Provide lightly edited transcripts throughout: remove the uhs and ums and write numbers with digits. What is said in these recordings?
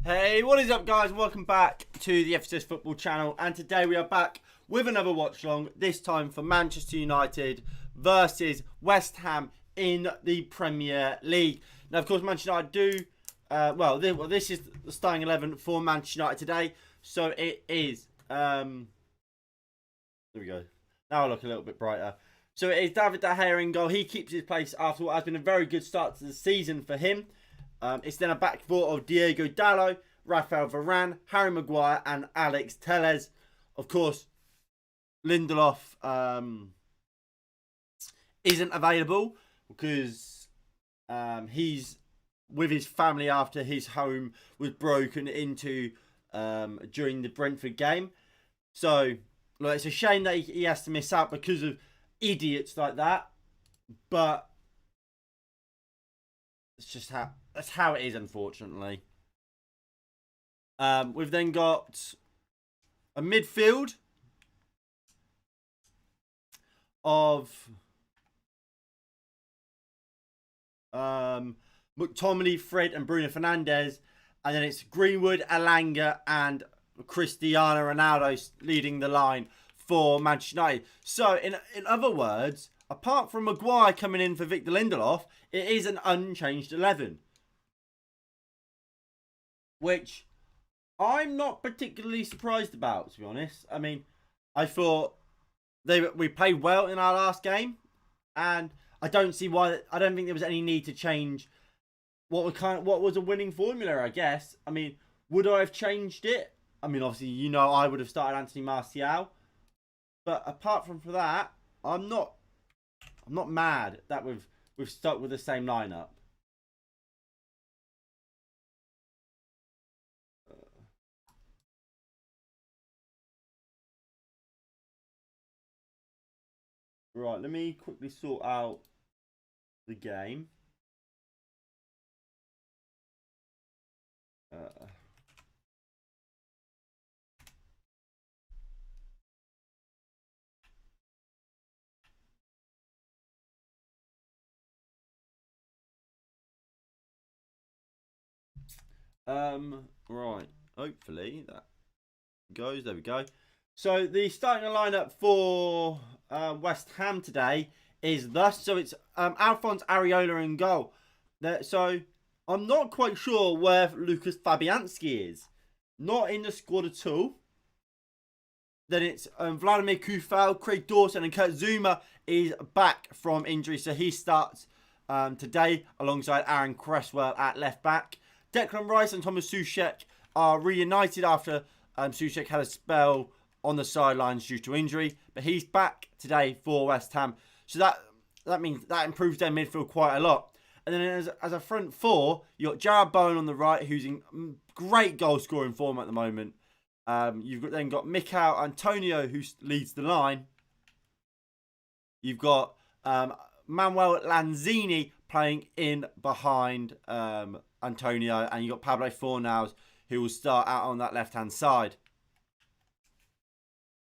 Hey, what is up guys? Welcome back to the FCS Football channel, and today we are back with another watch along, this time for Manchester United versus West Ham in the Premier League. Now of course Manchester United do, this is the starting 11 for Manchester United today, so it is, there we go, now I look a little bit brighter. So it is David De Gea in goal. He keeps his place after what has been a very good start to the season for him. It's then a back four of Diego Dallo, Rafael Varane, Harry Maguire and Alex Telles. Of course, Lindelof isn't available because he's with his family after his home was broken into during the Brentford game. So, look, it's a shame that he has to miss out because of idiots like that. But it's just that's how it is, unfortunately. We've then got a midfield of McTominay, Fred and Bruno Fernandes. And then it's Greenwood, Alanga and Cristiano Ronaldo leading the line for Manchester United. So, in other words, apart from Maguire coming in for Victor Lindelof, it is an unchanged 11. Which I'm not particularly surprised about, to be honest. I mean, I thought we played well in our last game, and I don't see why. I don't think there was any need to change what was a winning formula, I guess. I mean, would I have changed it? I mean, obviously, I would have started Anthony Martial, but apart from that, I'm not mad that we've stuck with the same lineup. Right, let me quickly sort out the game. Right, hopefully that goes. There we go. So the starting lineup for West Ham today is thus. So it's Alphonse Areola in goal. So I'm not quite sure where Lucas Fabianski is. Not in the squad at all. Then it's Vladimir Kufal, Craig Dawson and Kurt Zouma is back from injury. So he starts today alongside Aaron Cresswell at left back. Declan Rice and Thomas Soucek are reunited after Soucek had a spell on the sidelines due to injury, but he's back today for West Ham. So that means that improves their midfield quite a lot. And then as a front four, you got Jarrod Bowen on the right, who's in great goal scoring form at the moment. You've then got Mikel Antonio, who leads the line. You've got Manuel Lanzini playing in behind Antonio, and you've got Pablo Fornals, who will start out on that left-hand side.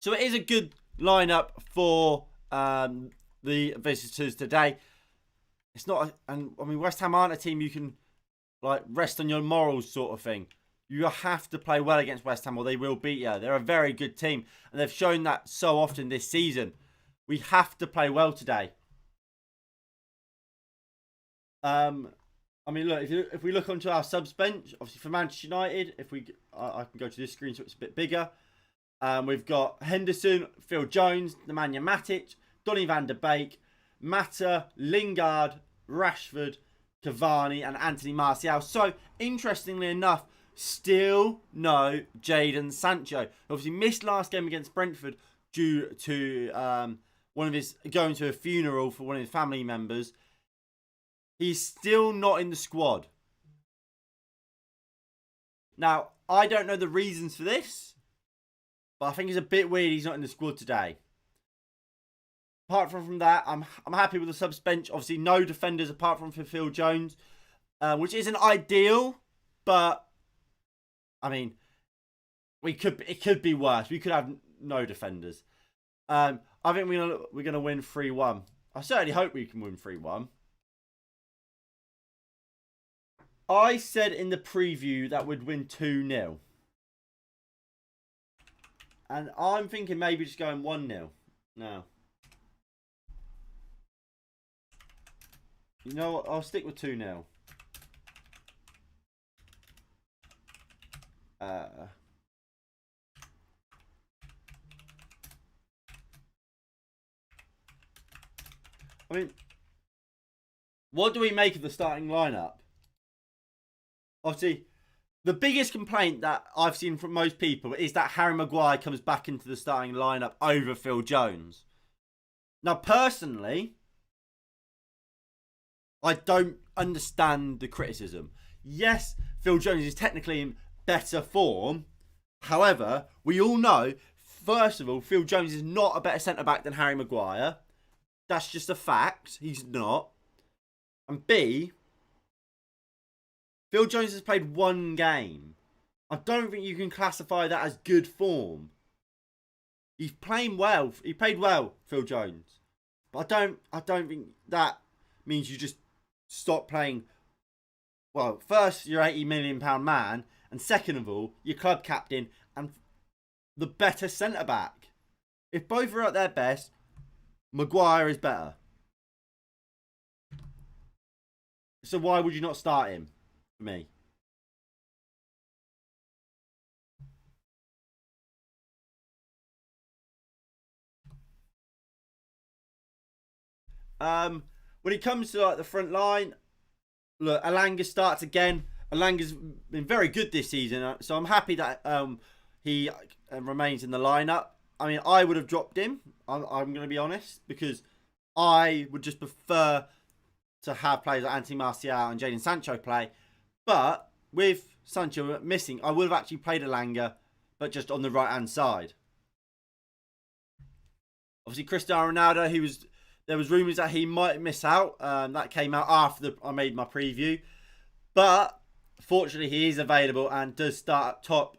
So it is a good lineup for the visitors today. It's not, West Ham aren't a team you can rest on your morals sort of thing. You have to play well against West Ham or they will beat you. They're a very good team, and they've shown that so often this season. We have to play well today. Look, if we look onto our subs bench, obviously for Manchester United, I can go to this screen so it's a bit bigger. We've got Henderson, Phil Jones, Nemanja Matic, Donny van der Beek, Mata, Lingard, Rashford, Cavani and Anthony Martial. So, interestingly enough, still no Jadon Sancho. Obviously missed last game against Brentford due to going to a funeral for one of his family members. He's still not in the squad. Now, I don't know the reasons for this, but I think it's a bit weird he's not in the squad today. Apart from that, I'm happy with the subs bench. Obviously, no defenders apart from Phil Jones, which isn't ideal, but I mean, it could be worse. We could have no defenders. I think we're gonna win 3-1. I certainly hope we can win 3-1. I said in the preview that we'd win 2-0. And I'm thinking maybe just going 1-0 now. You know what? I'll stick with 2-0. I mean, what do we make of the starting lineup? Obviously, the biggest complaint that I've seen from most people is that Harry Maguire comes back into the starting lineup over Phil Jones. Now, personally, I don't understand the criticism. Yes, Phil Jones is technically in better form. However, we all know, first of all, Phil Jones is not a better centre-back than Harry Maguire. That's just a fact. He's not. And B, Phil Jones has played one game. I don't think you can classify that as good form. He's playing well. He played well, Phil Jones. But I don't think that means you just stop playing. Well, first, you're £80 million man. And second of all, your club captain and the better centre-back. If both are at their best, Maguire is better. So why would you not start him? For me. When it comes to like the front line, look, Alanga starts again. Alanga's been very good this season, so I'm happy that he remains in the lineup. I mean, I would have dropped him. I'm going to be honest, because I would just prefer to have players like Anthony Martial and Jadon Sancho play. But with Sancho missing, I would have actually played Alanga, but just on the right-hand side. Obviously, Cristiano Ronaldo, there was rumours that he might miss out. That came out after I made my preview. But fortunately, he is available and does start up top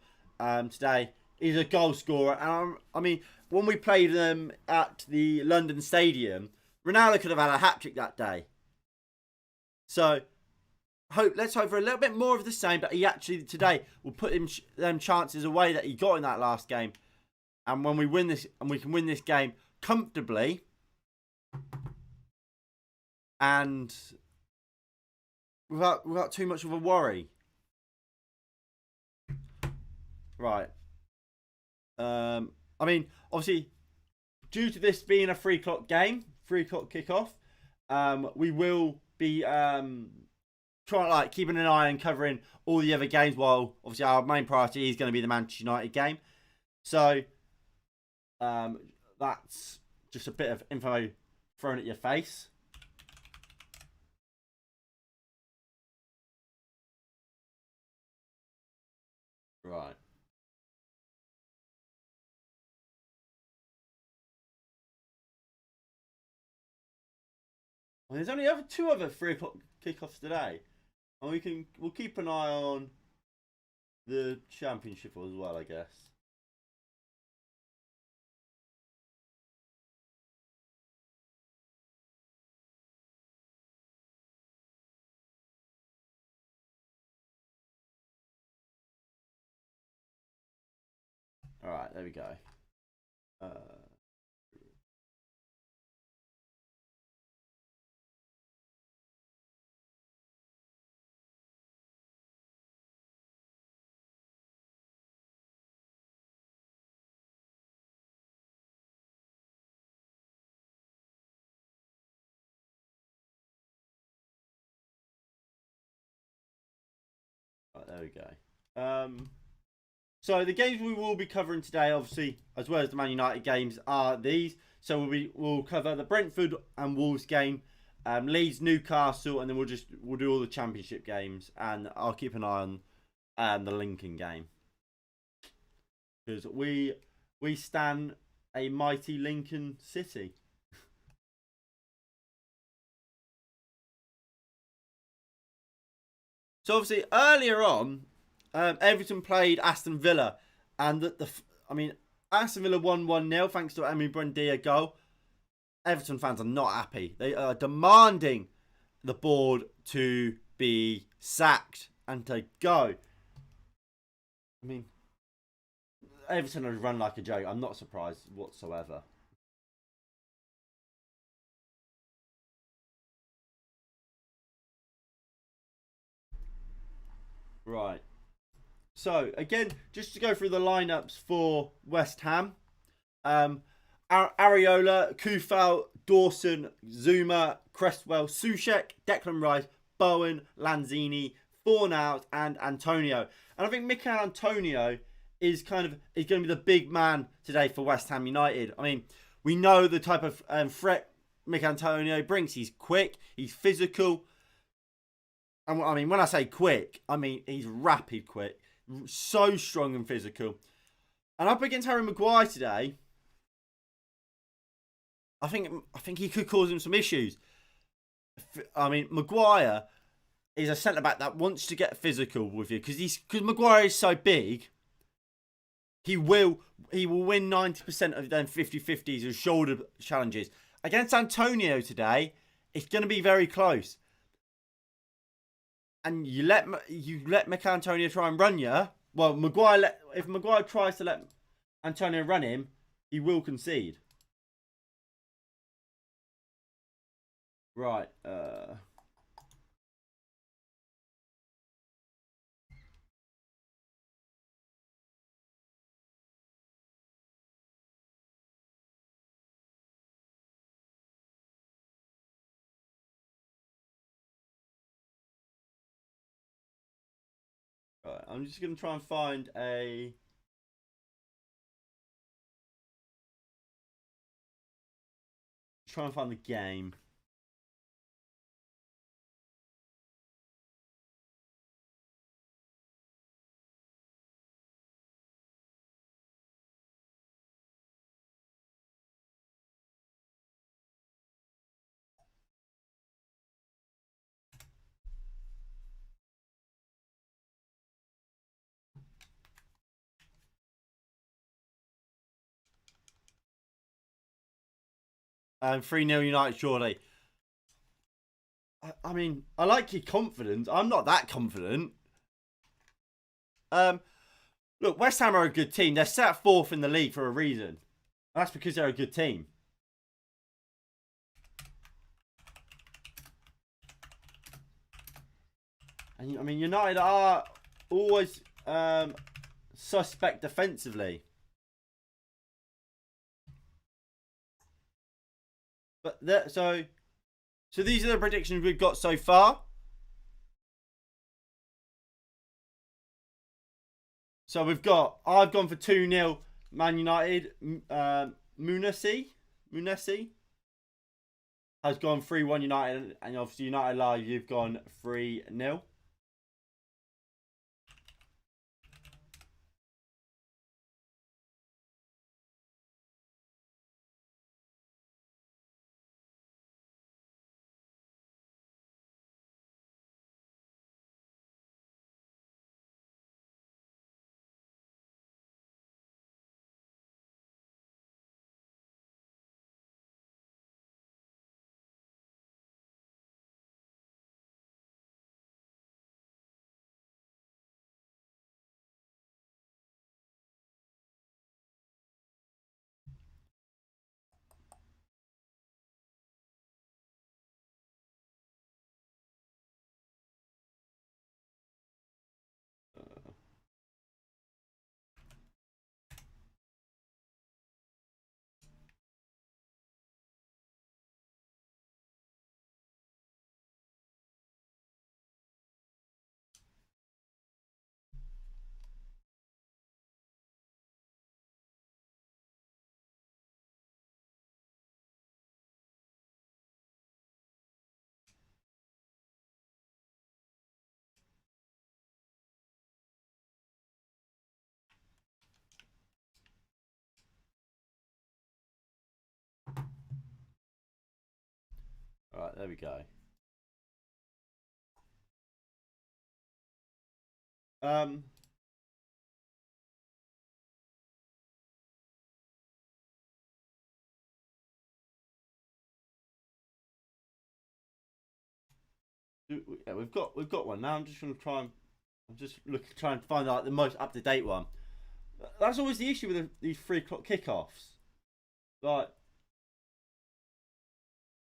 today. He's a goal scorer. And I mean, when we played them at the London Stadium, Ronaldo could have had a hat-trick that day. So, let's hope for a little bit more of the same, but he actually today will put them chances away that he got in that last game. And when we win this, and we can win this game comfortably, and without too much of a worry. Right. I mean, obviously, due to this being a 3 o'clock game, 3 o'clock kickoff, we will be trying keeping an eye and covering all the other games, while obviously our main priority is going to be the Manchester United game. So that's just a bit of info thrown at your face. Right. Well, there's only two other 3 o'clock kickoffs today, and we'll keep an eye on the championship as well, I guess. All right, there we go. Right, there we go. So the games we will be covering today, obviously, as well as the Man United games, are these. So we'll cover the Brentford and Wolves game, Leeds, Newcastle, and then we'll do all the Championship games, and I'll keep an eye on the Lincoln game, because we stand a mighty Lincoln City. So obviously earlier on, Everton played Aston Villa, and Aston Villa won 1-0 thanks to Emi Buendia goal. Everton fans are not happy. They are demanding the board to be sacked, and to go. I mean, Everton has run like a joke. I'm not surprised whatsoever. Right. So, again, just to go through the lineups for West Ham. Areola, Kufal, Dawson, Zuma, Cresswell, Soucek, Declan Rice, Bowen, Lanzini, Fornals, and Antonio. And I think Mikel Antonio is going to be the big man today for West Ham United. I mean, we know the type of threat Mikel Antonio brings. He's quick, he's physical. And I mean, when I say quick, I mean he's rapid quick, so strong and physical. And up against Harry Maguire today, I think he could cause him some issues. I mean, Maguire is a centre back that wants to get physical with you because Maguire is so big. He will win 90% of them 50-50s or shoulder challenges. Against Antonio today, it's going to be very close. And you let Mikel Antonio try and run you. Well, if Maguire tries to let Antonio run him, he will concede. Right. Right. I'm just going to try and find a... Try and find the game. And 3-0 United surely. I mean, I like your confidence. I'm not that confident. Look, West Ham are a good team. They're set fourth in the league for a reason. That's because they're a good team. And I mean, United are always suspect defensively. But so these are the predictions we've got so far. So I've gone for 2-0 Man United. Munesi has gone 3-1 United, and obviously United Live, you've gone 3-0. All right, there we go. Um, Yeah, we've got one now. I'm just gonna try and try and find like the most up to date one. That's always the issue with these 3 o'clock kickoffs. Like, I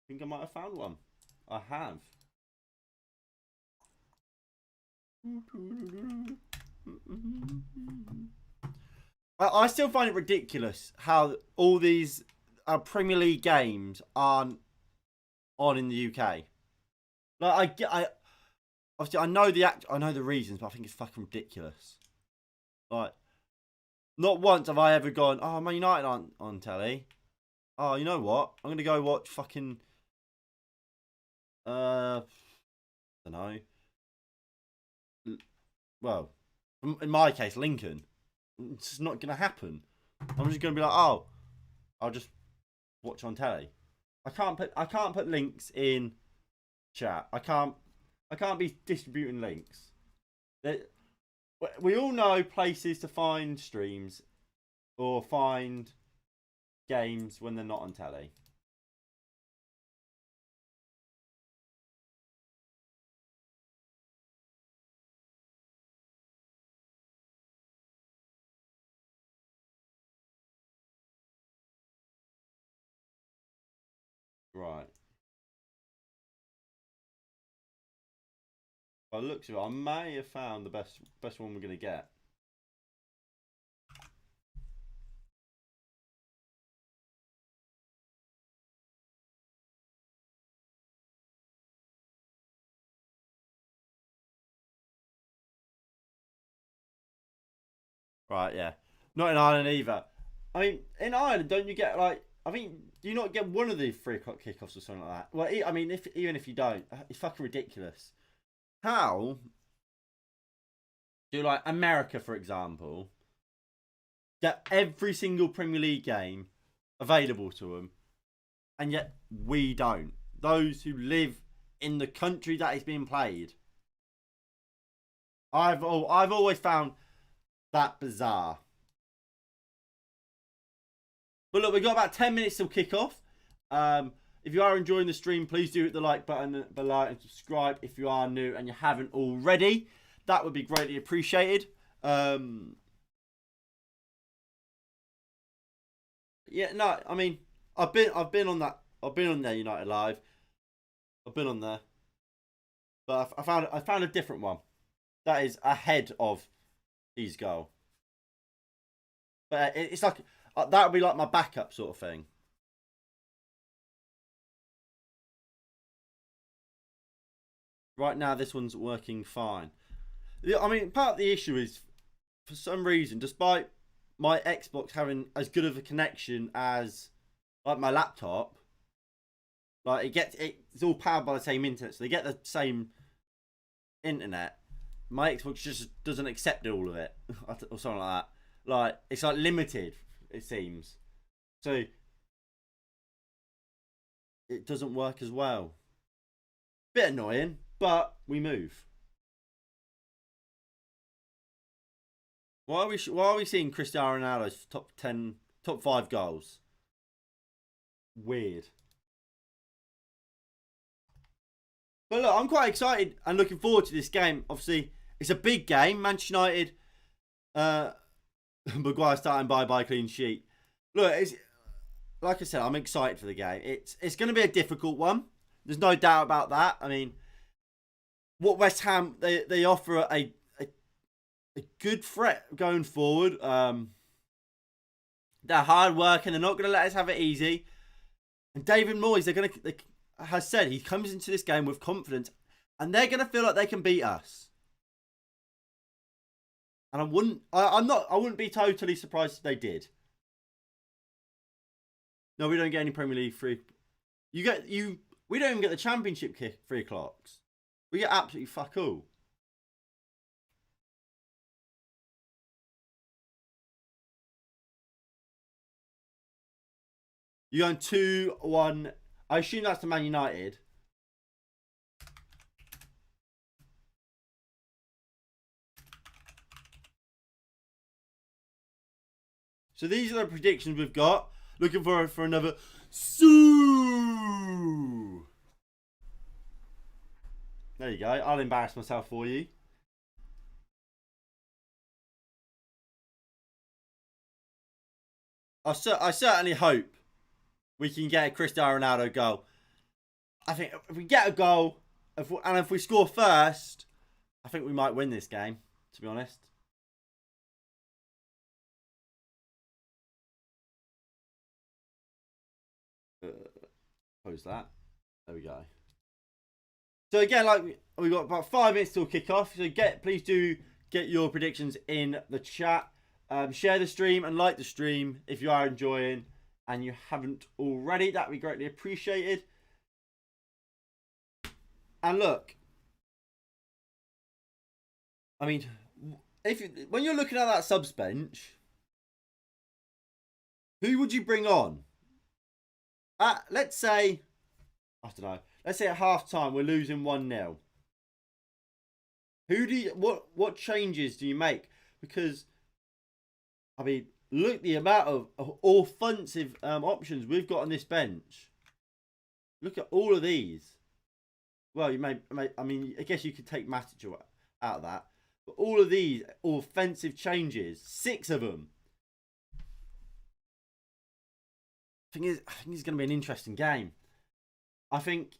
think I might have found one. I have. I still find it ridiculous how all these Premier League games aren't on in the UK. Like, obviously I know the reasons, but I think it's fucking ridiculous. Like, not once have I ever gone, oh, Man United aren't on telly. Oh, you know what? I'm gonna go watch fucking I don't know. Well, in my case, Lincoln. It's just not gonna happen. I'm just gonna be like, oh, I'll just watch on telly. I can't put links in chat. I can't be distributing links. We all know places to find streams or find games when they're not on telly. Right. By the looks of it, I may have found the best one we're gonna get. Right, yeah. Not in Ireland either. I mean, in Ireland, don't you get like? I think do you not get one of the 3 o'clock kickoffs or something like that? Well, I mean, even if you don't, it's fucking ridiculous. How do like America, for example, get every single Premier League game available to them, and yet we don't? Those who live in the country that is being played. I've always found that bizarre. But look, we've got about 10 minutes till kick off. If you are enjoying the stream, please do hit the like button below and subscribe if you are new and you haven't already. That would be greatly appreciated. Yeah, no, I mean, I've been on that. I've been on there United Live. I've been on there, but I found a different one that is ahead of his goal. But it's like that would be like my backup sort of thing. Right now, this one's working fine. I mean, part of the issue is, for some reason, despite my Xbox having as good of a connection as like my laptop, like it's all powered by the same internet, so they get the same internet. My Xbox just doesn't accept all of it, or something like that. Like it's like limited, it seems. So it doesn't work as well. Bit annoying, but we move. Why are we seeing Cristiano Ronaldo's top 5 goals? Weird. But look, I'm quite excited and looking forward to this game. Obviously, it's a big game. Manchester United, Maguire starting by clean sheet. Look, it's like I said, I'm excited for the game. It's going to be a difficult one. There's no doubt about that. I mean, what West Ham they offer a good threat going forward. They're hard working. They're not going to let us have it easy. And David Moyes, they has said he comes into this game with confidence, and they're going to feel like they can beat us. And I wouldn't be totally surprised if they did. No, we don't get any Premier League free. We don't even get the Championship 3 o'clocks. We get absolutely fuck all. You're going 2-1. I assume that's the Man United. So these are the predictions we've got. Looking for another Sue. There There you go. I'll embarrass myself for you. I certainly hope we can get a Cristiano Ronaldo goal. I think if we get a goal, if we score first, I think we might win this game, to be honest. Close that. There we go. So again, like we've got about 5 minutes till kick off. So please do get your predictions in the chat. Share the stream and like the stream if you are enjoying and you haven't already. That would be greatly appreciated. And look, I mean, when you're looking at that subs bench, who would you bring on? Let's say, I don't know. Let's say at half time we're losing 1-0. What changes do you make? Because I mean, look the amount of offensive options we've got on this bench. Look at all of these. Well, you may I mean, I guess you could take Matic out of that, but all of these offensive changes, 6 of them. I think it's going to be an interesting game. I think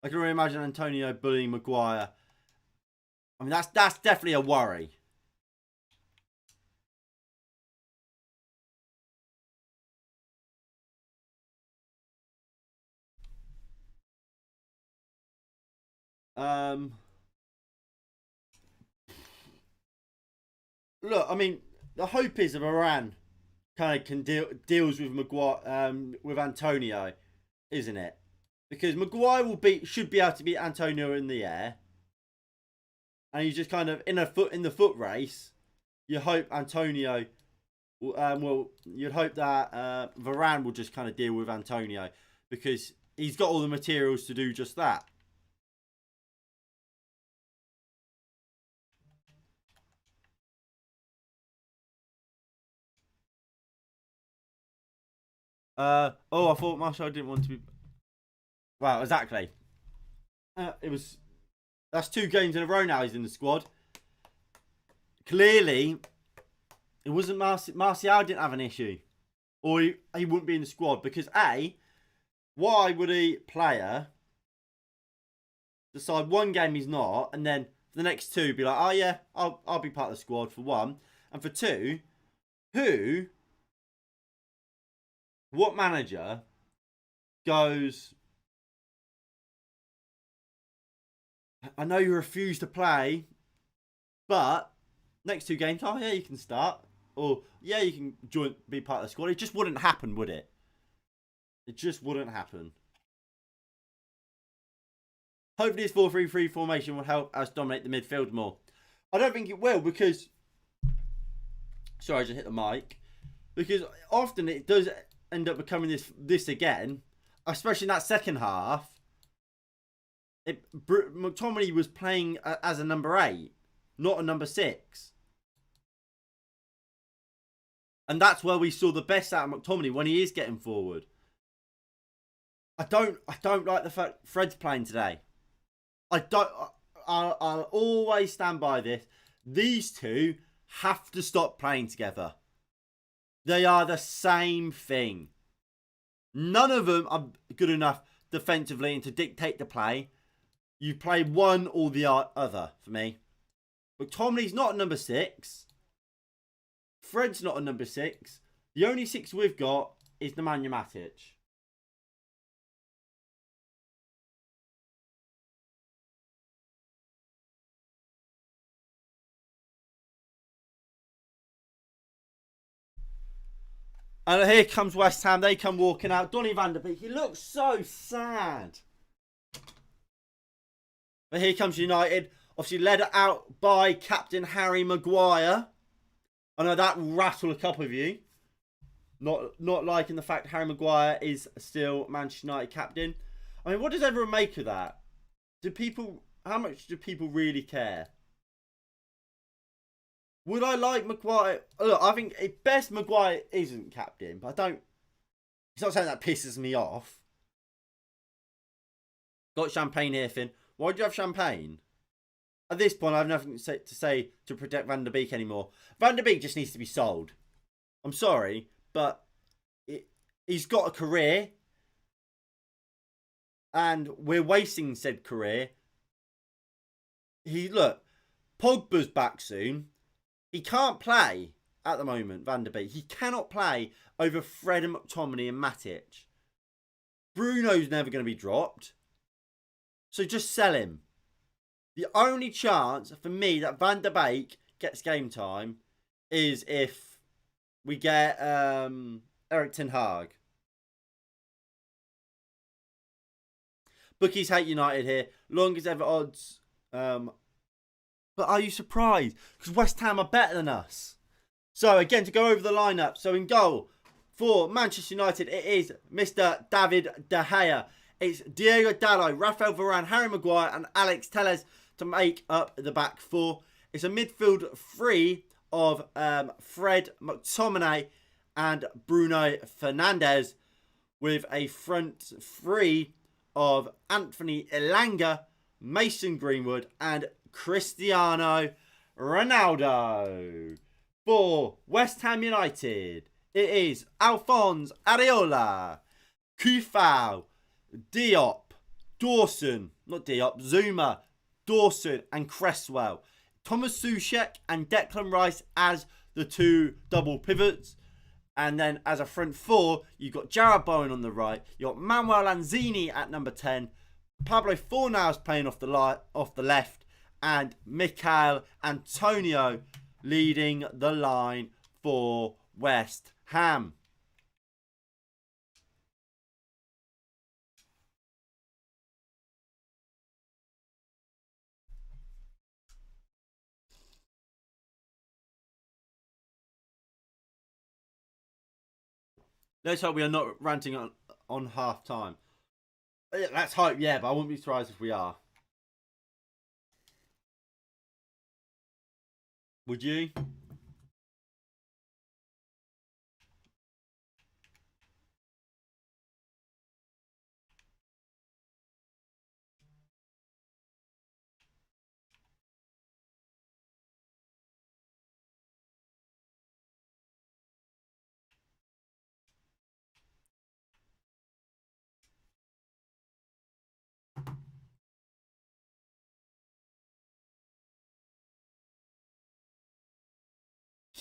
I can really imagine Antonio bullying Maguire. I mean, that's definitely a worry. Look, I mean, the hope is that Varane kind of deals with Maguire, with Antonio, isn't it? Because Maguire should be able to beat Antonio in the air, and you just kind of in the foot race. You hope Antonio, you'd hope that Varane will just kind of deal with Antonio because he's got all the materials to do just that. I thought Marshall didn't want to be. Well, exactly. That's 2 games in a row now he's in the squad. Clearly, it wasn't Martial didn't have an issue. Or he wouldn't be in the squad. Because why would a player decide one game he's not, and then for the next 2 be like, oh yeah, I'll be part of the squad for 1. And for 2, what manager goes, I know you refuse to play, but next 2 games, oh yeah, you can start. Or yeah, you can be part of the squad. It just wouldn't happen, would it? It just wouldn't happen. Hopefully this 4-3-3 formation will help us dominate the midfield more. I don't think it will because... Sorry, I just hit the mic. Because often it does end up becoming this again. Especially in that second half. McTominay was playing as a number 8. Not a number 6. And that's where we saw the best out of McTominay when he is getting forward. I don't like the fact Fred's playing today. I'll always stand by this. These 2 have to stop playing together. They are the same thing. None of them are good enough defensively and to dictate the play. You play one or the other for me. McTominay's not a number 6. Fred's not a number 6. The only 6 we've got is Nemanja Matic. And here comes West Ham. They come walking out. Donny van der Beek. He looks so sad. But here comes United. Obviously led out by Captain Harry Maguire. I know that will rattle a couple of you. Not liking the fact Harry Maguire is still Manchester United captain. I mean, what does everyone make of that? How much do people really care? Would I like Maguire? Look, I think at best Maguire isn't captain, but It's not something that pisses me off. Got champagne here, Finn. Why do you have champagne? At this point, I have nothing to say to protect Van der Beek anymore. Van der Beek just needs to be sold. I'm sorry, but he's got a career. And we're wasting said career. Look, Pogba's back soon. He can't play at the moment, Van der Beek. He cannot play over Fred and McTominay and Matic. Bruno's never going to be dropped. So just sell him. The only chance for me that Van der Beek gets game time is if we get Erik ten Hag. Bookies hate United here. Longest ever odds. But are you surprised? Because West Ham are better than us. So again, to go over the lineup. So in goal for Manchester United, it is Mr. David De Gea. It's Diego Dalot, Rafael Varane, Harry Maguire and Alex Telles to make up the back four. It's a midfield three of Fred, McTominay and Bruno Fernandes, with a front three of Anthony Elanga, Mason Greenwood and Cristiano Ronaldo. For West Ham United, it is Alphonse Areola, Kufau, Diop, Dawson, not Diop, Zuma, Dawson and Cresswell. Thomas Soucek and Declan Rice as the two double pivots. And then as a front four, you've got Jarrod Bowen on the right. You've got Manuel Lanzini at number 10. Pablo Fornals playing off the left. And Mikel Antonio leading the line for West Ham. Let's hope we are not ranting on half time. Let's hope, yeah, but I wouldn't be surprised if we are. Would you?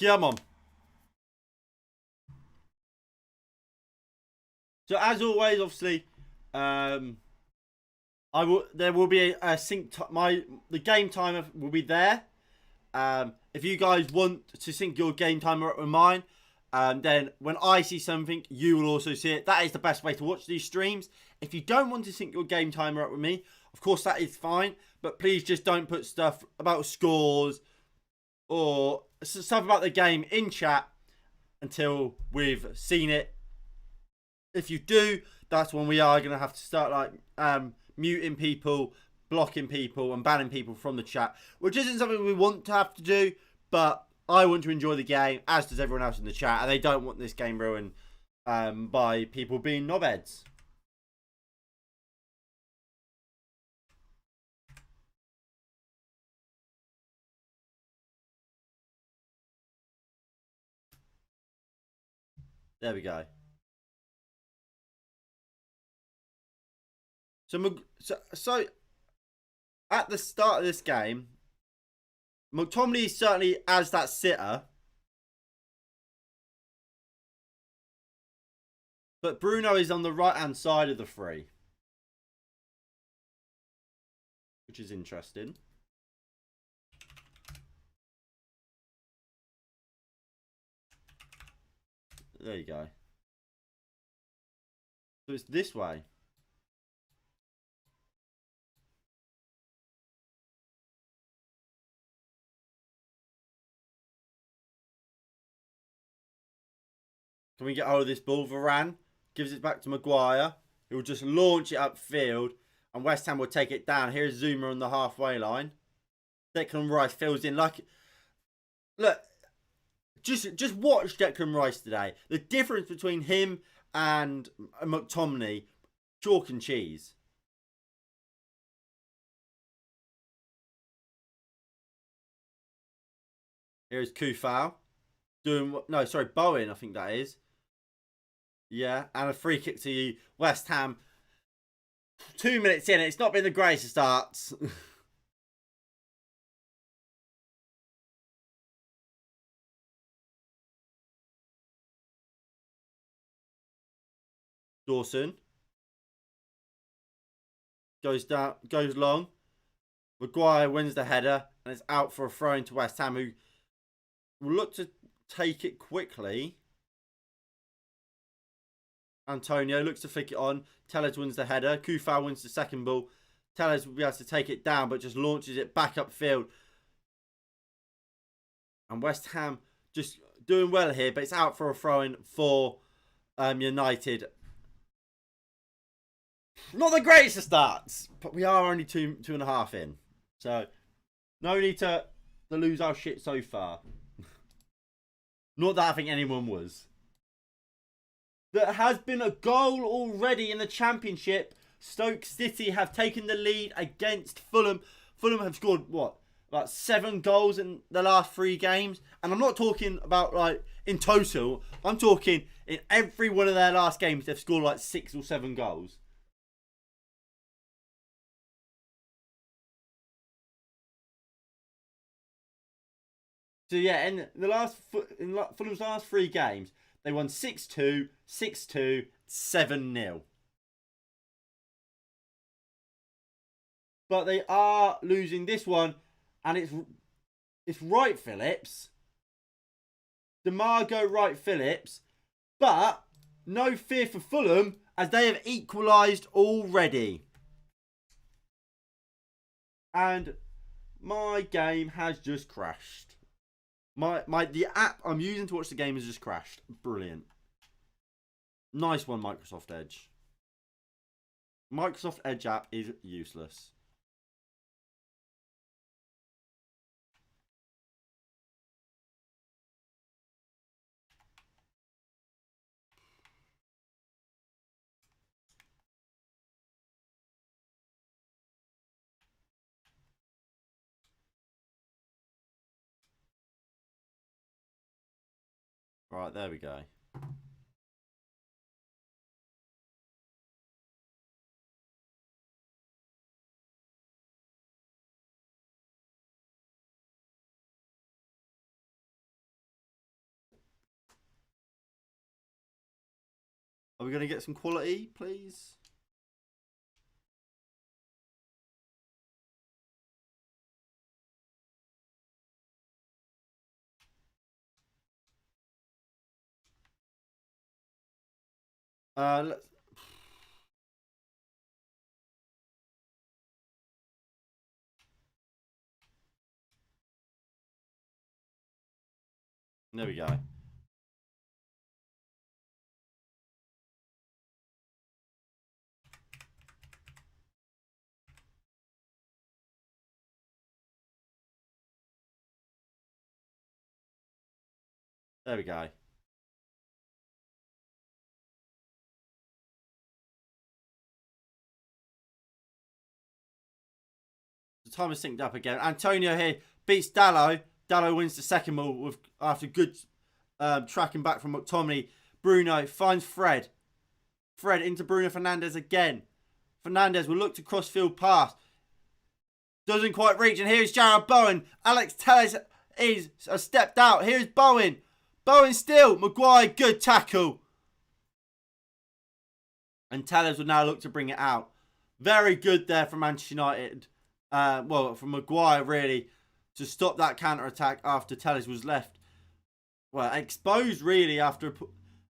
Come on. So as always, obviously, there will be a sync. The game timer will be there. If you guys want to sync your game timer up with mine, then when I see something, you will also see it. That is the best way to watch these streams. If you don't want to sync your game timer up with me, of course that is fine. But please just don't put stuff about scores or stuff about the game in chat until we've seen it. If you do, that's when we are going to have to start like muting people, blocking people and banning people from the chat, which isn't something we want to have to do, but I want to enjoy the game, as does everyone else in the chat, and they don't want this game ruined by people being knobheads. There we go. So at the start of this game, McTominay is certainly as that sitter, but Bruno is on the right hand side of the three, which is interesting. There you go. So it's this way. Can we get hold of this ball? Varane gives it back to Maguire. He will just launch it upfield, and West Ham will take it down. Here's Zuma on the halfway line. Declan Rice fills in like... Look, just watch Declan Rice today. The difference between him and McTominay, chalk and cheese. Here's Kufau. Bowen, I think that is. Yeah, and a free kick to West Ham. 2 minutes in, it's not been the greatest of starts. Dawson goes long. Maguire wins the header, and it's out for a throw into West Ham, who will look to take it quickly. Antonio looks to flick it on. Tellez wins the header. Kufau wins the second ball. Tellez will be able to take it down, but just launches it back upfield. And West Ham just doing well here, but it's out for a throw-in for United. Not the greatest of starts, but we are only two and a half in. So, no need to lose our shit so far. Not that I think anyone was. There has been a goal already in the Championship. Stoke City have taken the lead against Fulham. Fulham have scored, what, about 7 goals in the last 3 games? And I'm not talking about, like, in total. I'm talking in every one of their last games, they've scored, like, 6 or 7 goals. So, yeah, in Fulham's last 3 games, they won 6-2, 6-2, 7-0. But they are losing this one, and it's Wright Phillips. DeMargo Wright Phillips. But no fear for Fulham, as they have equalised already. And my game has just crashed. The app I'm using to watch the game has just crashed. Brilliant. Nice one, Microsoft Edge. Microsoft Edge app is useless. Right, there we go. Are we going to get some quality, please? Let's... There we go. There we go. The time is synced up again. Antonio here beats Dallo. Dallo wins the second ball after good tracking back from McTominay. Bruno finds Fred. Fred into Bruno Fernandes again. Fernandes will look to crossfield pass. Doesn't quite reach. And here's Jarrod Bowen. Alex Tellez is stepped out. Here's Bowen. Bowen still. Maguire, good tackle. And Tellez will now look to bring it out. Very good there from Manchester United. From Maguire, really, to stop that counter-attack after Tellez was left, exposed, really, after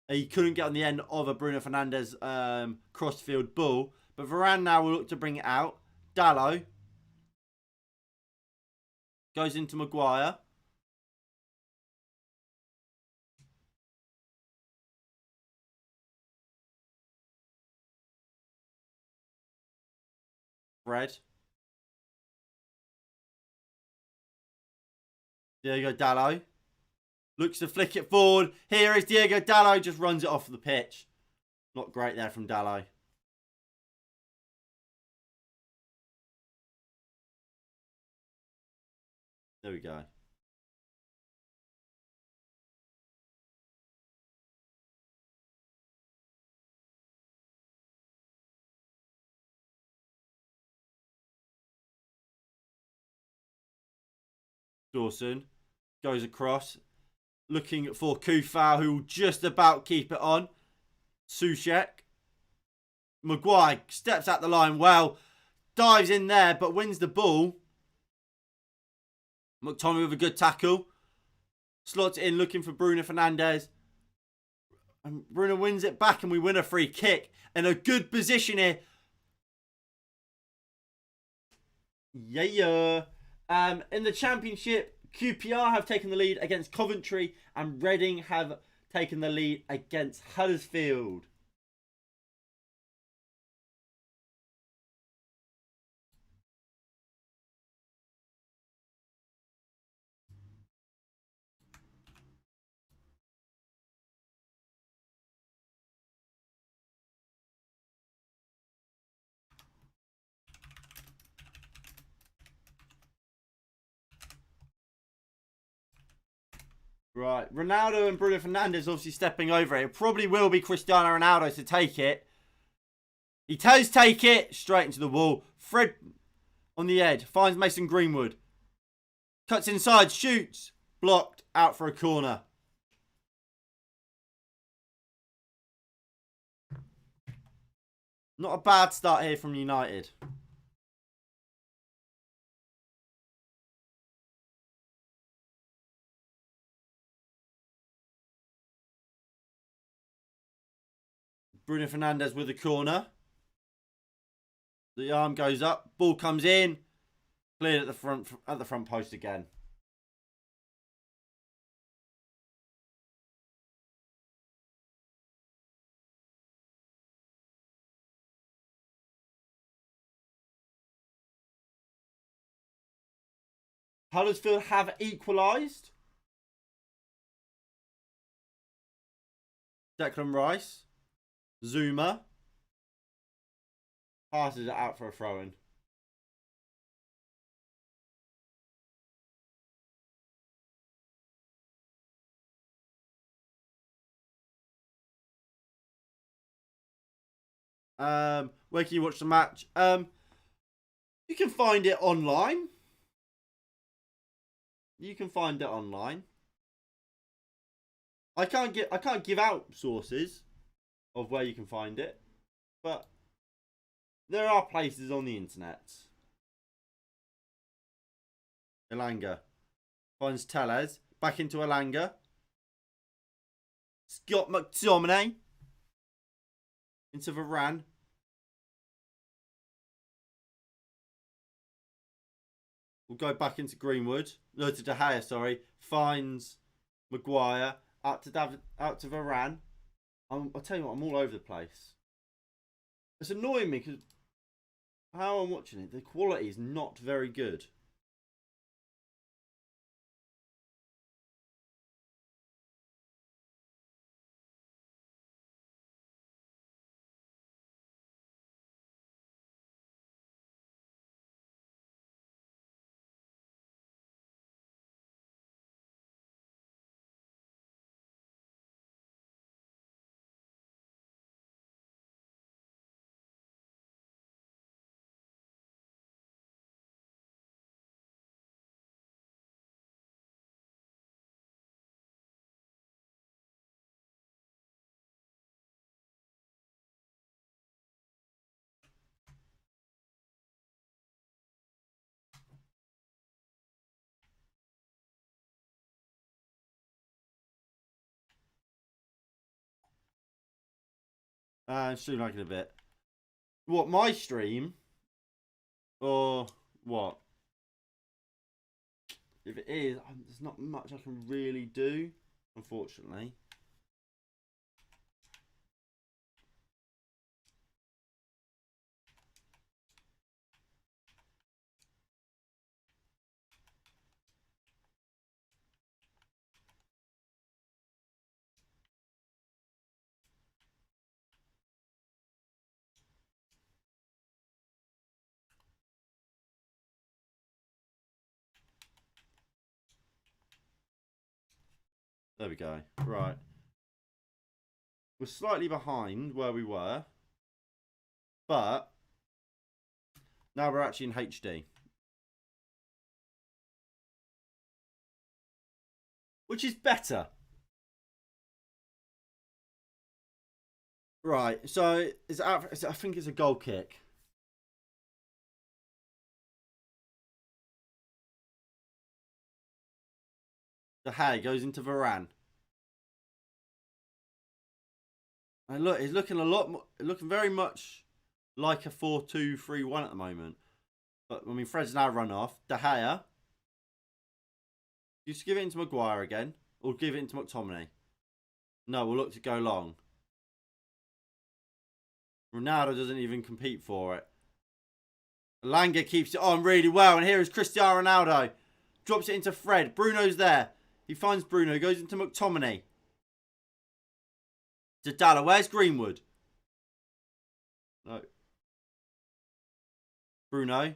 he couldn't get on the end of a Bruno Fernandes crossfield ball. But Varane now will look to bring it out. Dallo goes into Maguire. Fred. Diego Dallo looks to flick it forward. Here is Diego Dallo, just runs it off the pitch. Not great there from Dallo. There we go. Dawson goes across, looking for Kufau, who will just about keep it on. Soucek. Maguire steps out the line well, dives in there, but wins the ball. McTominay with a good tackle. Slots it in, looking for Bruno Fernandes. And Bruno wins it back, and we win a free kick. In a good position here. Yeah. In the Championship, QPR have taken the lead against Coventry, and Reading have taken the lead against Huddersfield. Right, Ronaldo and Bruno Fernandes obviously stepping over it. It probably will be Cristiano Ronaldo to take it. He does take it straight into the wall. Fred on the edge finds Mason Greenwood. Cuts inside, shoots. Blocked, out for a corner. Not a bad start here from United. Bruno Fernandes with a corner. The arm goes up. Ball comes in. Cleared at the front post again. Huddersfield have equalised. Declan Rice. Zuma. Passes it out for a throw-in. Where can you watch the match? You can find it online. You can find it online. I can't give out sources of where you can find it, but there are places on the internet. Elanga finds Tellez. Back into Elanga. Scott McTominay. Into Varane. We'll go back into Greenwood. No, to De Gea, sorry. Finds Maguire. Out to Varane. I'll tell you what, I'm all over the place. It's annoying me because how I'm watching it, the quality is not very good. Soon like it a bit. What, my stream? Or what? If it is, there's not much I can really do, unfortunately. There we go. Right. We're slightly behind where we were. But now we're actually in HD. Which is better. Right, so I think it's a goal kick. The hay goes into Varane. And look, he's looking looking very much like a 4-2-3-1 at the moment. But I mean, Fred's now run off. De Gea. Just give it into Maguire again, or give it into McTominay. No, we'll look to go long. Ronaldo doesn't even compete for it. Langer keeps it on really well, and here is Cristiano Ronaldo. Drops it into Fred. Bruno's there. He finds Bruno, goes into McTominay. To Dalla. Where's Greenwood? No. Bruno.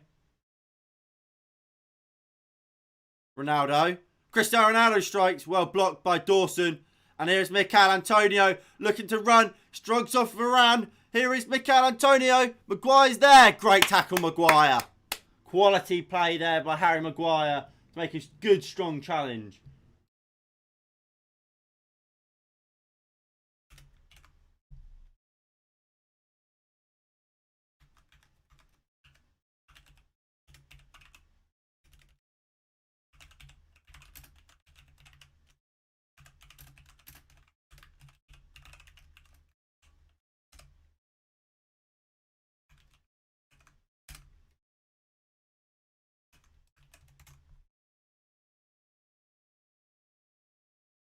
Ronaldo. Cristiano Ronaldo strikes. Well blocked by Dawson. And here's Mikel Antonio looking to run. Struggles off Varane. Here is Mikel Antonio. Maguire's there. Great tackle, Maguire. Quality play there by Harry Maguire to make a good, strong challenge.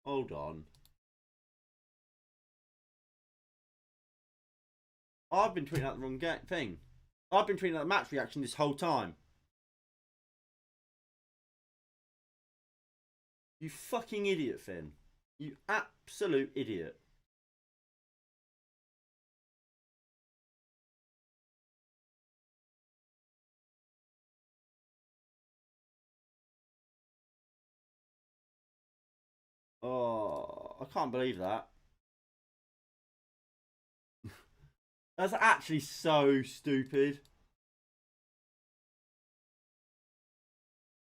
Hold on. I've been tweeting out the wrong thing. I've been tweeting out the match reaction this whole time. You fucking idiot, Finn. You absolute idiot. Oh, I can't believe that. That's actually so stupid.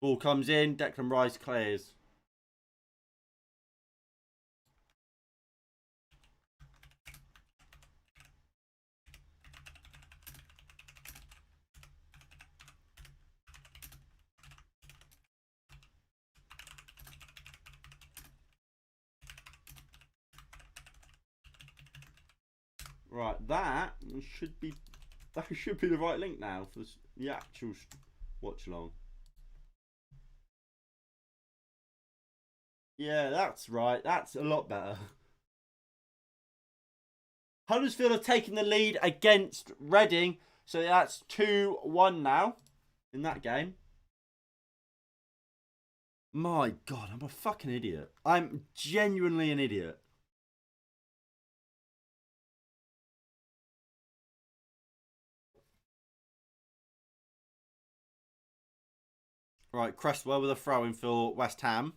Ball comes in, Declan Rice clears. Right, that should be the right link now for the actual watch along. Yeah, that's right. That's a lot better. Huddersfield have taken the lead against Reading, so that's 2-1 now in that game. My God, I'm a fucking idiot. I'm genuinely an idiot. Right, Cresswell with a throw-in for West Ham.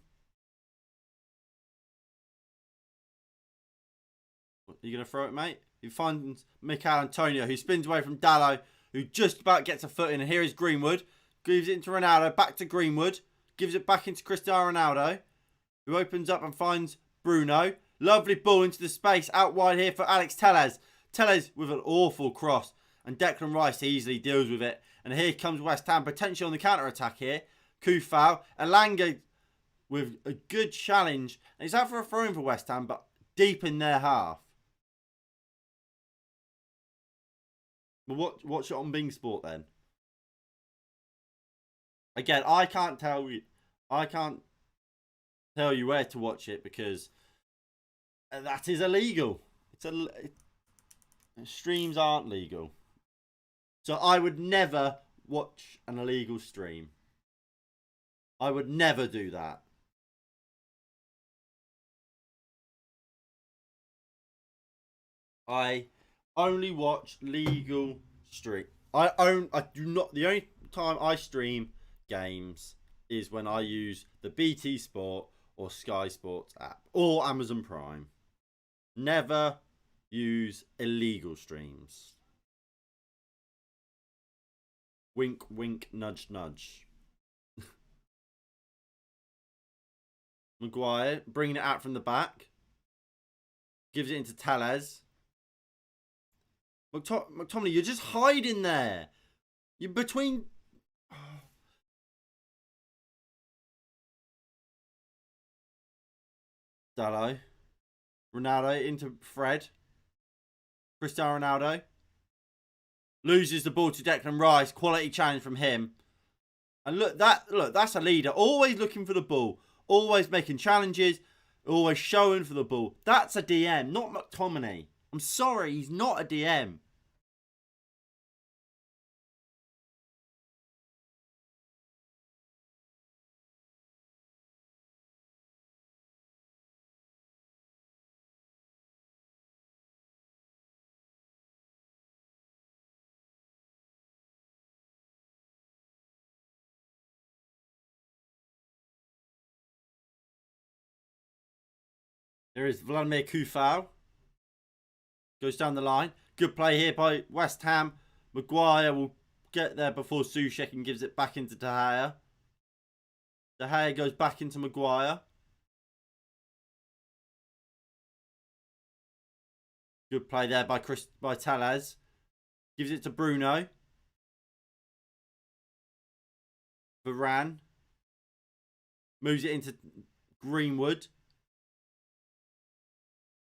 Are you going to throw it, mate? He finds Mikel Antonio, who spins away from Dallo, who just about gets a foot in. And here is Greenwood. Gives it into Ronaldo. Back to Greenwood. Gives it back into Cristiano Ronaldo, who opens up and finds Bruno. Lovely ball into the space out wide here for Alex Telles. Telles with an awful cross. And Declan Rice easily deals with it. And here comes West Ham, potentially on the counter-attack here. Kufau. Elanga with a good challenge. And he's out for a throw-in for West Ham, but deep in their half. But watch it on Bing Sport then. Again, I can't tell you where to watch it because that is illegal. Streams aren't legal. So I would never watch an illegal stream. I would never do that. I only watch legal stream. I do not. The only time I stream games is when I use the BT Sport or Sky Sports app or Amazon Prime. Never use illegal streams. Wink, wink, nudge, nudge. Maguire bringing it out from the back. Gives it into Tellez. McTominay, you're just hiding there. You're between... Dalot. Ronaldo into Fred. Cristiano Ronaldo. Loses the ball to Declan Rice. Quality challenge from him. And look, that's a leader. Always looking for the ball. Always making challenges. Always showing for the ball. That's a DM, not McTominay. I'm sorry, he's not a DM. There is Vladimir Kufal. Goes down the line. Good play here by West Ham. Maguire will get there before Soucek and gives it back into De Gea. De Gea goes back into Maguire. Good play there by Tellez. Gives it to Bruno. Varane. Moves it into Greenwood.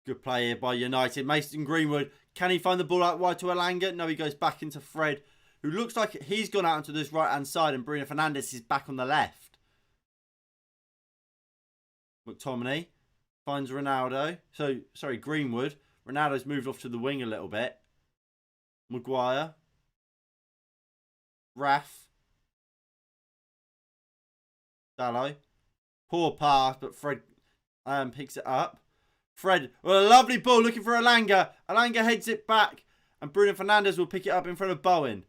Good play here by United. Mason Greenwood. Can he find the ball out wide to Elanga? No, he goes back into Fred, who looks like he's gone out onto this right-hand side, and Bruno Fernandes is back on the left. McTominay finds Ronaldo. Sorry, Greenwood. Ronaldo's moved off to the wing a little bit. Maguire. Raf. Dalot. Poor pass, but Fred picks it up. Fred, well, a lovely ball looking for Elanga. Elanga heads it back, and Bruno Fernandes will pick it up in front of Bowen.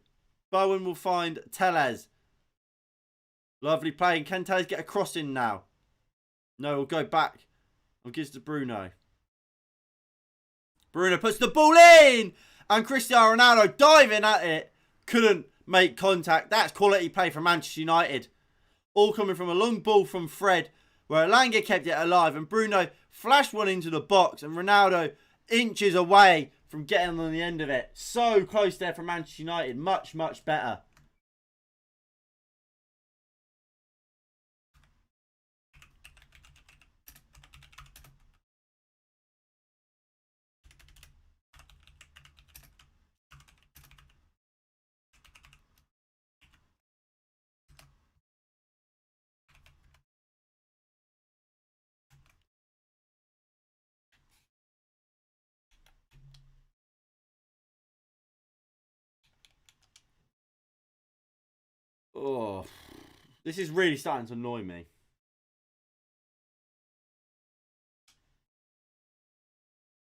Bowen will find Tellez. Lovely play. And can Tellez get a cross in now? No, we'll go back. We'll give it to Bruno. Bruno puts the ball in, and Cristiano Ronaldo diving at it. Couldn't make contact. That's quality play from Manchester United. All coming from a long ball from Fred, where Elanga kept it alive, and Bruno flashed one into the box, and Ronaldo inches away from getting on the end of it. So close there from Manchester United. Much, much better. Oh, this is really starting to annoy me.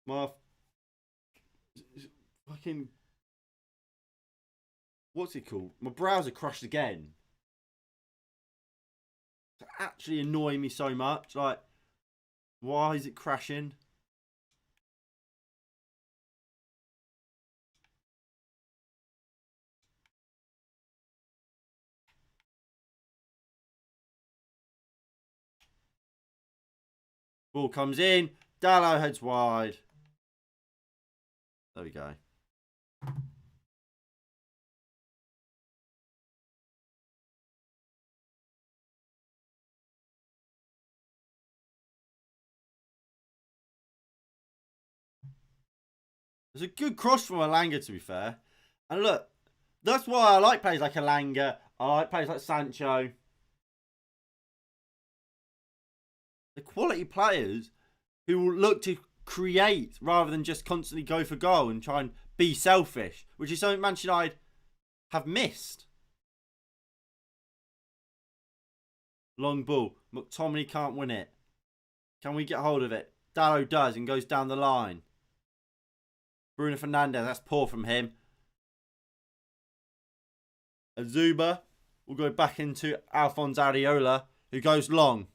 My fucking... What's it called? My browser crashed again. It's actually annoying me so much. Like, why is it crashing? Ball comes in. Dalot heads wide. There we go. It's a good cross from Elanga, to be fair. And look, that's why I like players like Elanga. I like players like Sancho. The quality players who will look to create rather than just constantly go for goal and try and be selfish, which is something Manchester United have missed. Long ball. McTominay can't win it. Can we get hold of it? Dalot does and goes down the line. Bruno Fernandes, that's poor from him. Azuba will go back into Alphonse Areola, who goes long.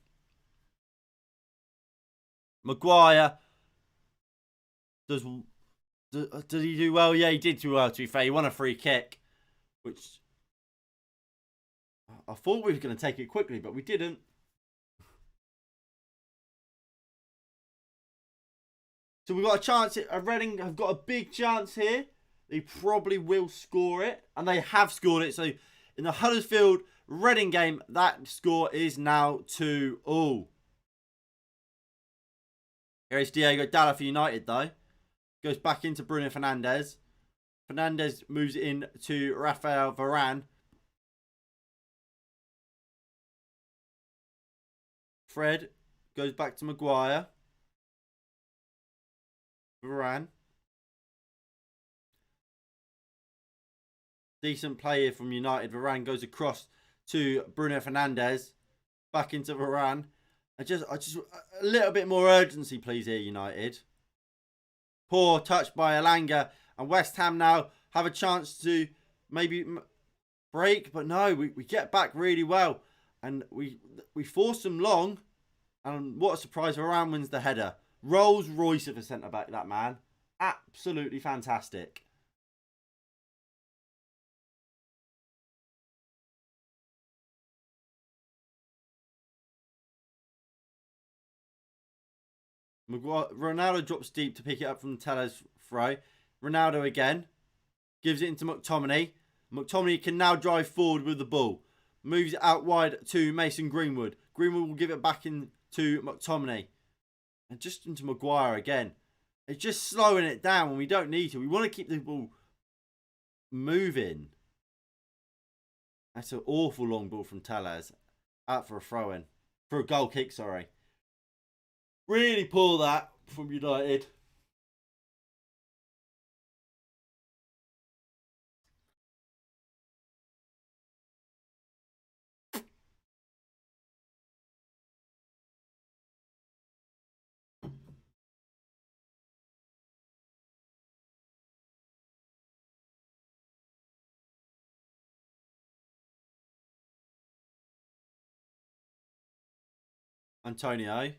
Maguire does he do well? Yeah, he did do well, to be fair. He won a free kick, which I thought we were going to take it quickly, but we didn't. So we've got a chance. Reading have got a big chance here. They probably will score it, and they have scored it. So in the Huddersfield Reading game, that score is now 2-2. Here is Diego Dalla for United, though. Goes back into Bruno Fernandes. Fernandes moves in to Rafael Varane. Fred goes back to Maguire. Varane. Decent play here from United. Varane goes across to Bruno Fernandes. Back into Varane. I just a little bit more urgency, please, here, United. Poor touch by Elanga. And West Ham now have a chance to maybe break. But no, we get back really well. And we force them long. And what a surprise, Varane wins the header. Rolls Royce of a centre-back, that man. Absolutely fantastic. Ronaldo drops deep to pick it up from Tellez throw. Ronaldo again. Gives it into McTominay. McTominay can now drive forward with the ball. Moves it out wide to Mason Greenwood. Greenwood will give it back into McTominay. And just into Maguire again. It's just slowing it down when we don't need to. We want to keep the ball moving. That's an awful long ball from Tellez. Out for a throw-in. For a goal kick, sorry. Really poor that from United. Antonio.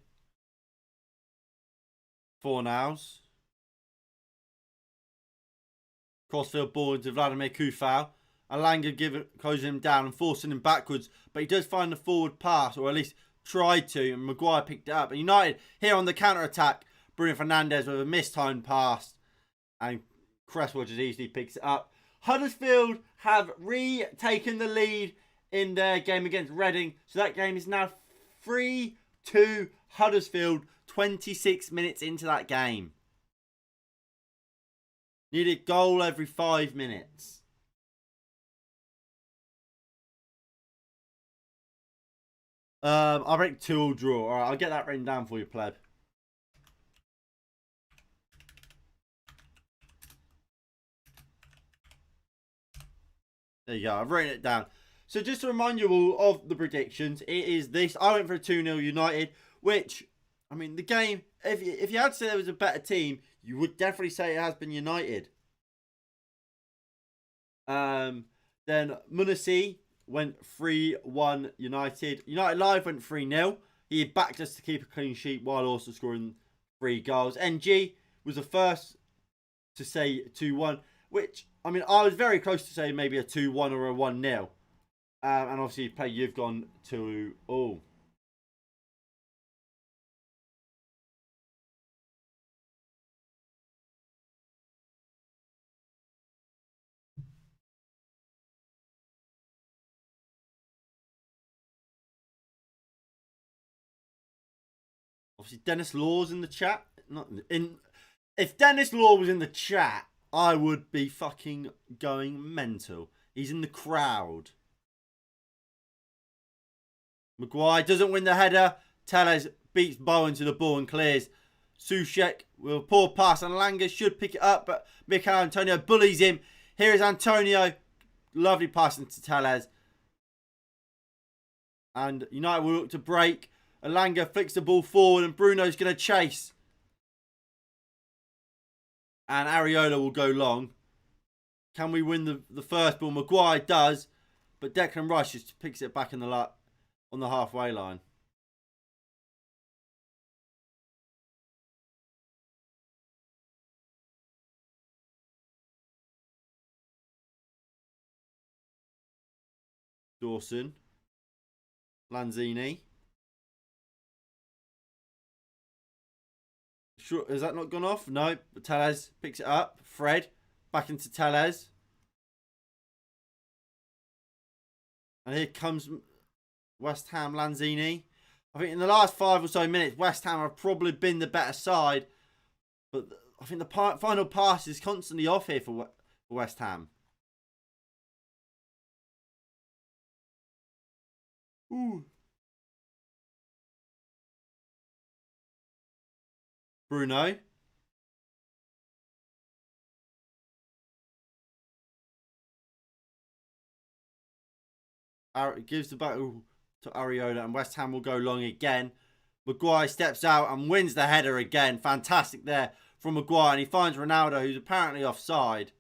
Fornals. Crossfield ball into Vladimir Kufal. Elanga closing him down and forcing him backwards. But he does find the forward pass, or at least tried to, and Maguire picked it up. And United here on the counter-attack. Bruno Fernandes with a mistimed pass. And Cresswell just easily picks it up. Huddersfield have retaken the lead in their game against Reading. So that game is now 3-2 Huddersfield. 26 minutes into that game. Need a goal every 5 minutes. I'll break 2-2 draw. Alright, I'll get that written down for you, pleb. There you go, I've written it down. So just to remind you all of the predictions, it is this. I went for a 2-0 United, which, I mean, the game, if you had to say there was a better team, you would definitely say it has been United. Then MUFC went 3-1 United. United Live went 3-0. He backed us to keep a clean sheet while also scoring 3 goals. NG was the first to say 2-1, which, I mean, I was very close to say maybe a 2-1 or a 1-0. And obviously, you've gone 2-2. Obviously, Dennis Law's in the chat. If Dennis Law was in the chat, I would be fucking going mental. He's in the crowd. Maguire doesn't win the header. Tellez beats Bowen to the ball and clears. Soucek with a poor pass, and Elanga should pick it up, but Mikel Antonio bullies him. Here is Antonio. Lovely pass into Tellez. And United will look to break. Elanga flicks the ball forward, and Bruno's going to chase. And Areola will go long. Can we win the first ball? Maguire does, but Declan Rice just picks it back in on the halfway line. Dawson. Lanzini. Sure, has that not gone off? No. Tellez picks it up. Fred. Back into Tellez. And here comes West Ham, Lanzini. I think in the last 5 or so minutes, West Ham have probably been the better side. But I think the final pass is constantly off here for West Ham. Ooh. Bruno. Gives the battle to Areola, and West Ham will go long again. Maguire steps out and wins the header again. Fantastic there from Maguire, and he finds Ronaldo, who's apparently offside.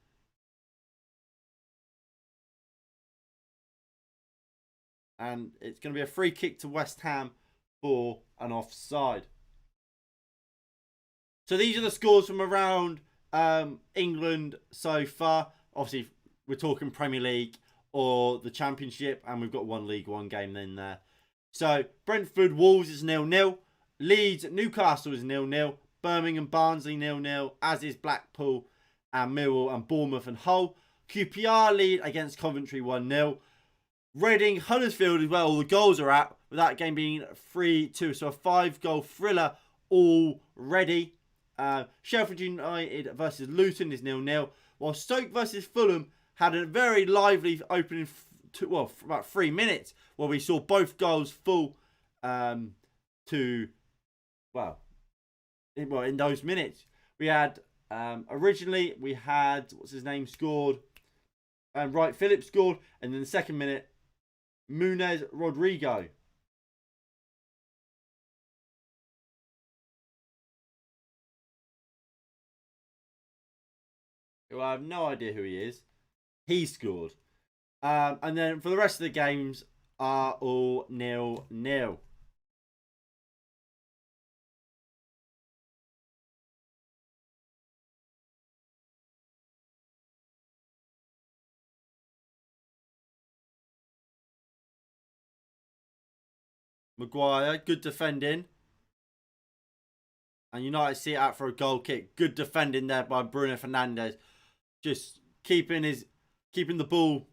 And it's going to be a free kick to West Ham for an offside. So these are the scores from around England so far. Obviously, we're talking Premier League or the Championship, and we've got one League One game in there. So Brentford Wolves is 0-0. Leeds Newcastle is 0-0. Birmingham Barnsley 0-0, as is Blackpool and Millwall and Bournemouth and Hull. QPR lead against Coventry 1-0. Reading Huddersfield is where all the goals are at, with that game being 3-2. So a 5-goal thriller already. Sheffield United versus Luton is 0-0. While Stoke versus Fulham had a very lively opening, for about 3 minutes, where we saw both goals fall to, in those minutes. We had, originally, we had, what's his name, scored, and Wright Phillips scored, and in the second minute, Munez Rodrigo. Who I have no idea who he is. He scored. And then for the rest of the games are all 0-0. Maguire, good defending. And United see it out for a goal kick. Good defending there by Bruno Fernandes. Just keeping the ball,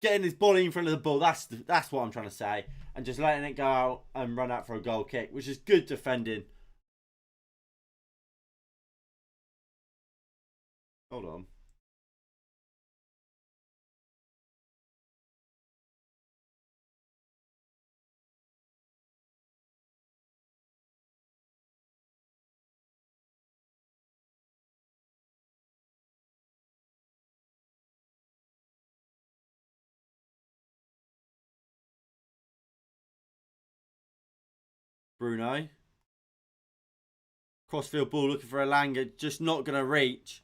getting his body in front of the ball. That's what I'm trying to say. And just letting it go out and run out for a goal kick, which is good defending. Hold on. Bruno. Crossfield ball looking for Elanga. Just not going to reach.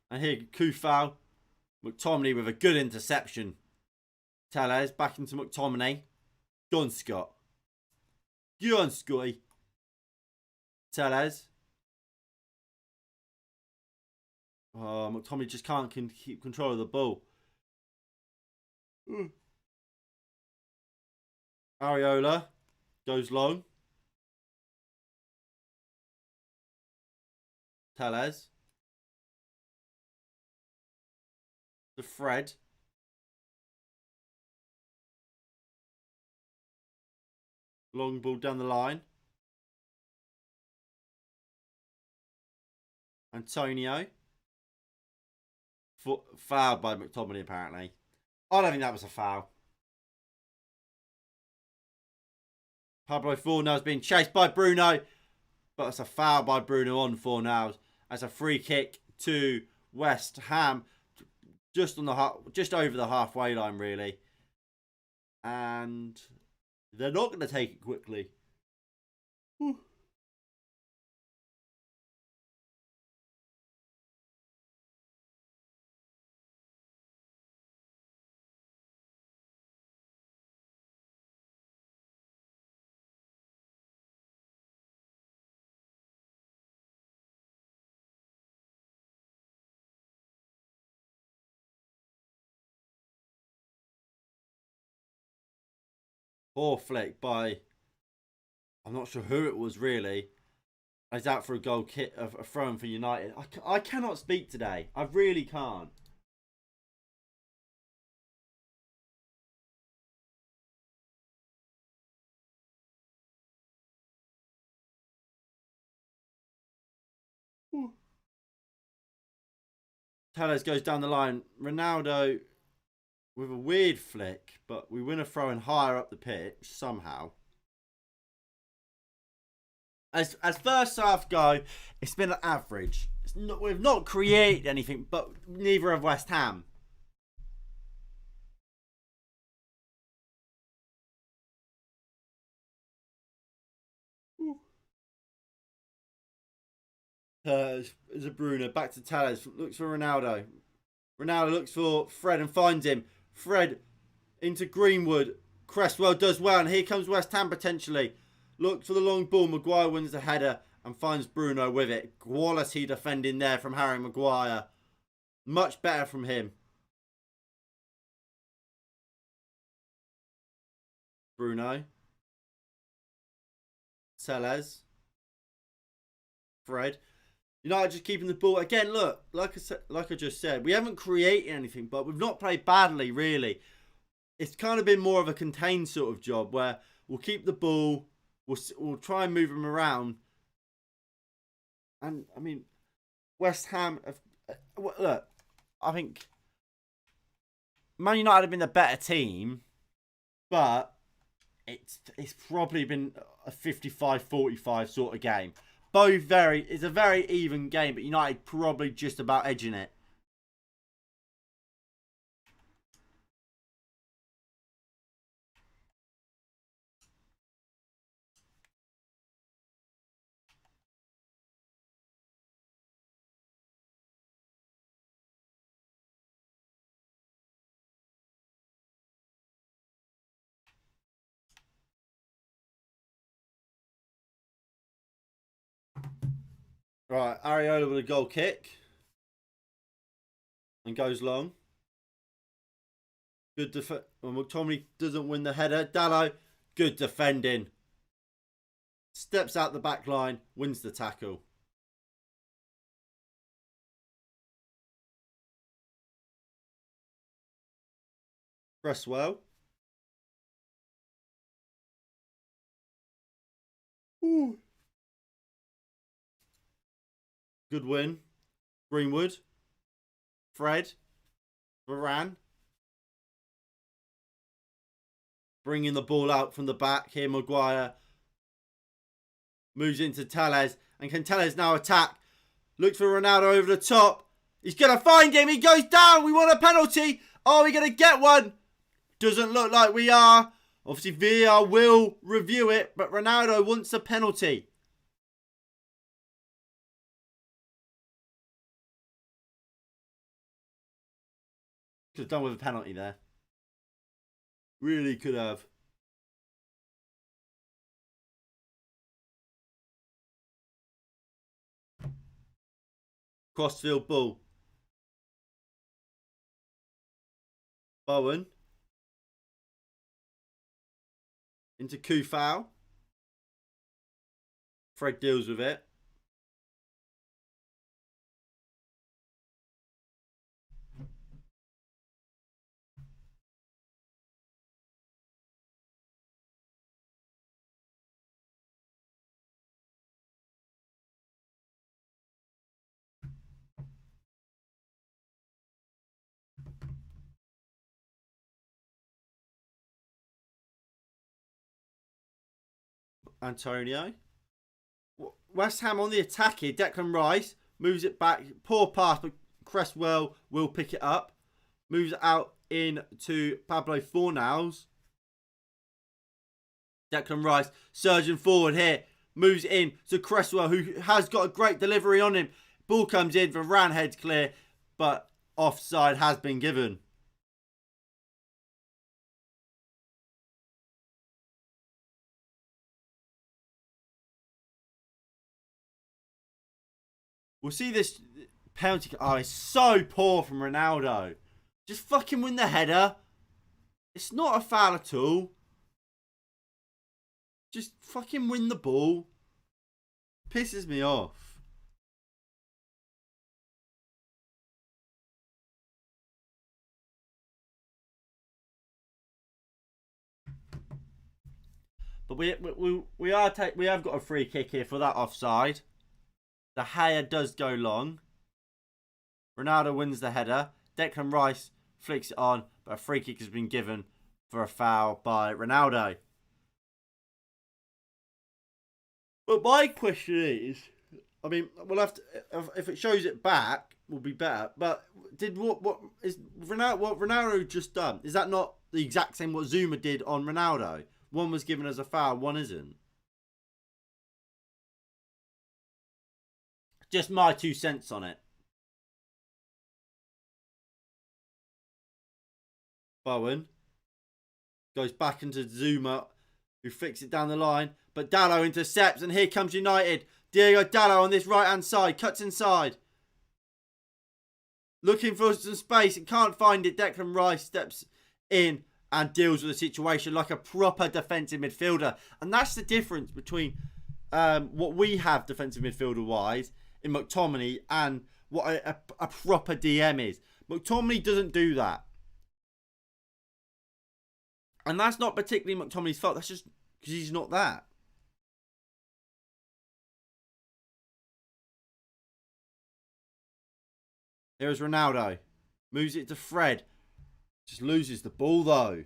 And here, Kufal. McTominay with a good interception. Tellez back into McTominay. Go on, Scott. Go on, Scotty. Tellez. Oh, McTominay just can't keep control of the ball. Areola goes long. Tellez. To Fred. Long ball down the line. Antonio. Fouled by McTominay, apparently. I don't think that was a foul. Pablo Fornals being chased by Bruno. But it's a foul by Bruno on Fornals. As a free kick to West Ham. Just over the halfway line, really. And they're not going to take it quickly. Whew. Poor flick by, I'm not sure who it was really. He's out for a goal kick, a throw-in for United. I cannot speak today. I really can't. Tellez goes down the line. Ronaldo with a weird flick, but we win a throw-in higher up the pitch somehow. As first half go, it's been an average. We've not created anything, but neither have West Ham. Is a Bruno back to Tellez. Looks for Ronaldo. Ronaldo looks for Fred and finds him. Fred into Greenwood. Cresswell does well, and here comes West Ham potentially. Looks for the long ball. Maguire wins the header and finds Bruno with it. Quality defending there from Harry Maguire. Much better from him. Bruno. Tellez. Fred. United just keeping the ball. Again, look, like I just said, we haven't created anything, but we've not played badly, really. It's kind of been more of a contained sort of job where we'll keep the ball, we'll try and move them around. And, I mean, West Ham, look, I think Man United have been the better team, but it's probably been a 55-45 sort of game. It's a very even game, but United probably just about edging it. Right, Areola with a goal kick. And goes long. Good defense. McTominay doesn't win the header. Dalot, good defending. Steps out the back line, wins the tackle. Cresswell. Ooh. Good win. Greenwood. Fred. Varane. Bringing the ball out from the back. Here Maguire. Moves into Tellez. And can Tellez now attack? Looks for Ronaldo over the top. He's going to find him. He goes down. We want a penalty. Are we going to get one? Doesn't look like we are. Obviously, VAR will review it. But Ronaldo wants a penalty. Could have done with a penalty there. Really could have. Crossfield ball. Bowen. Into Kufau. Fred deals with it. Antonio. West Ham on the attack here. Declan Rice moves it back. Poor pass, but Cresswell will pick it up. Moves it out into Pablo Fornals. Declan Rice surging forward here. Moves it in to Cresswell, who has got a great delivery on him. Ball comes in. Varane heads clear, but offside has been given. We'll see this penalty. Oh, it's so poor from Ronaldo. Just fucking win the header. It's not a foul at all. Just fucking win the ball. Pisses me off. But we have got a free kick here for that offside. The Gea does go long. Ronaldo wins the header. Declan Rice flicks it on, but a free kick has been given for a foul by Ronaldo. But my question is, I mean, we'll have to, if it shows it back, will be better. But what Ronaldo just done? Is that not the exact same what Zuma did on Ronaldo? One was given as a foul, one isn't. Just my 2 cents on it. Bowen goes back into Zuma, who flicks it down the line. But Dalot intercepts, and here comes United. Diego Dalot on this right-hand side, cuts inside. Looking for some space and can't find it. Declan Rice steps in and deals with the situation like a proper defensive midfielder. And that's the difference between what we have defensive midfielder-wise in McTominay and what a proper DM is. McTominay doesn't do that. And that's not particularly McTominay's fault. That's just because he's not that. Here's Ronaldo. Moves it to Fred. Just loses the ball though.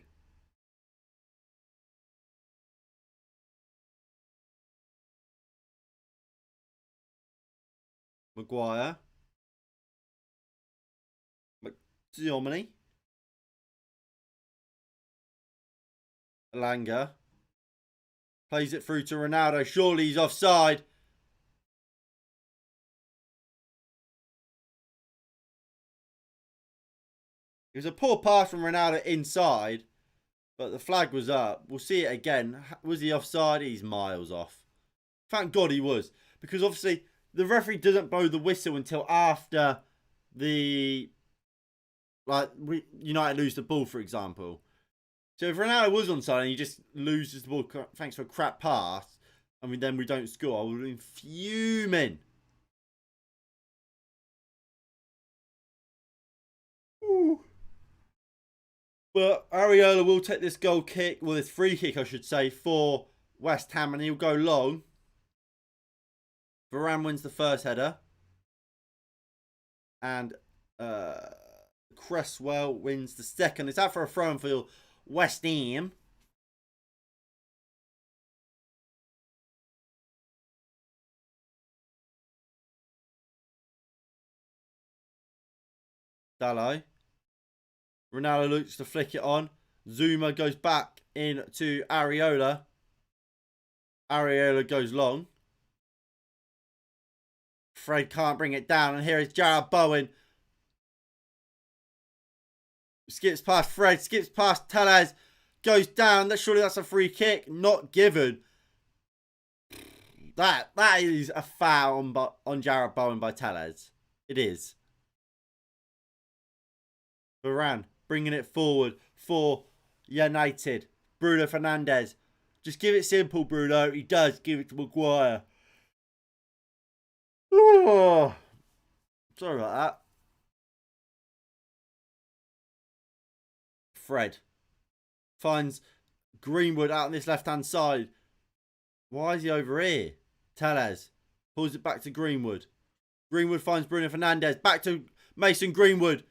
Maguire. McTominay. Elanga. Plays it through to Ronaldo. Surely he's offside. It was a poor pass from Ronaldo inside, but the flag was up. We'll see it again. Was he offside? He's miles off. Thank God he was. Because obviously the referee doesn't blow the whistle until after the... United lose the ball, for example. So if Ronaldo was onside and he just loses the ball thanks to a crap pass, I mean, then we don't score, I would have been fuming. Ooh. But Areola will take this goal kick, well, this free kick, I should say, for West Ham, and he'll go long. Varane wins the first header. And Cresswell wins the second. It's out for a throw-in for West Ham. Dalot. Ronaldo looks to flick it on. Zuma goes back into Areola. Areola goes long. Fred can't bring it down. And here is Jarrod Bowen. Skips past Fred. Skips past Tellez. Goes down. Surely that's a free kick. Not given. That is a foul on Jarrod Bowen by Tellez. It is. Varane bringing it forward for United. Bruno Fernandes. Just give it simple, Bruno. He does give it to Maguire. Oh, sorry about that. Fred finds Greenwood out on this left-hand side. Why is he over here? Tellez pulls it back to Greenwood. Greenwood finds Bruno Fernandes. Back to Mason Greenwood.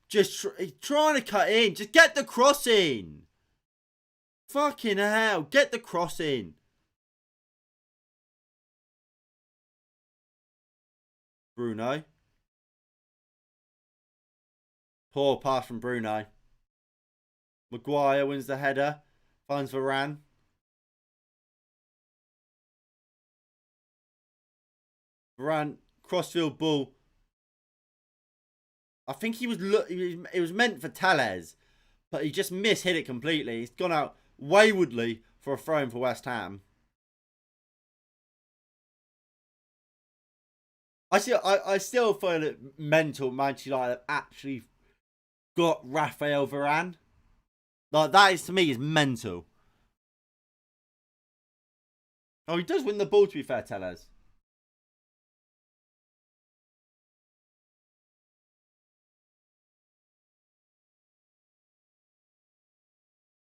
Just trying to cut in. Just get the cross in. Fucking hell. Get the cross in. Bruno. Poor pass from Bruno. Maguire wins the header. Finds Varane. Varane. Crossfield ball. I think it was meant for Tellez, but he just hit it completely. He's gone out waywardly for a throw-in for West Ham. I still feel it mental Manchester United actually got Raphael Varane. Like, that is, to me, is mental. Oh, he does win the ball, to be fair, Tellez.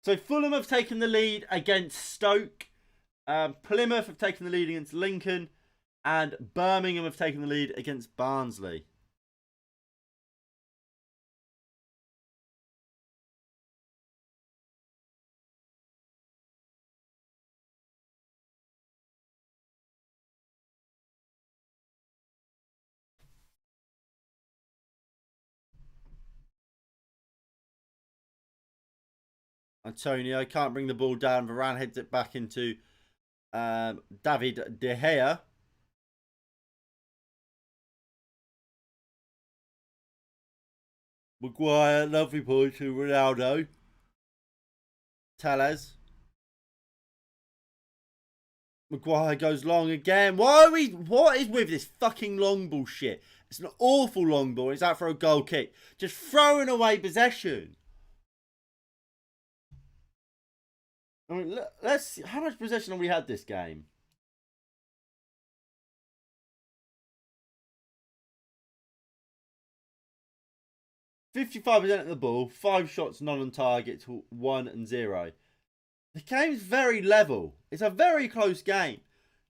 So Fulham have taken the lead against Stoke. Plymouth have taken the lead against Lincoln. And Birmingham have taken the lead against Barnsley. Antonio can't bring the ball down. Varane heads it back into David De Gea. Maguire, lovely point to Ronaldo. Tellez. Maguire goes long again. What is with this fucking long ball shit? It's an awful long ball. It's out for a goal kick. Just throwing away possession. I mean, let's see. How much possession have we had this game? %55% of the ball, 5 shots, none on target to 1-0. The game's very level. It's a very close game.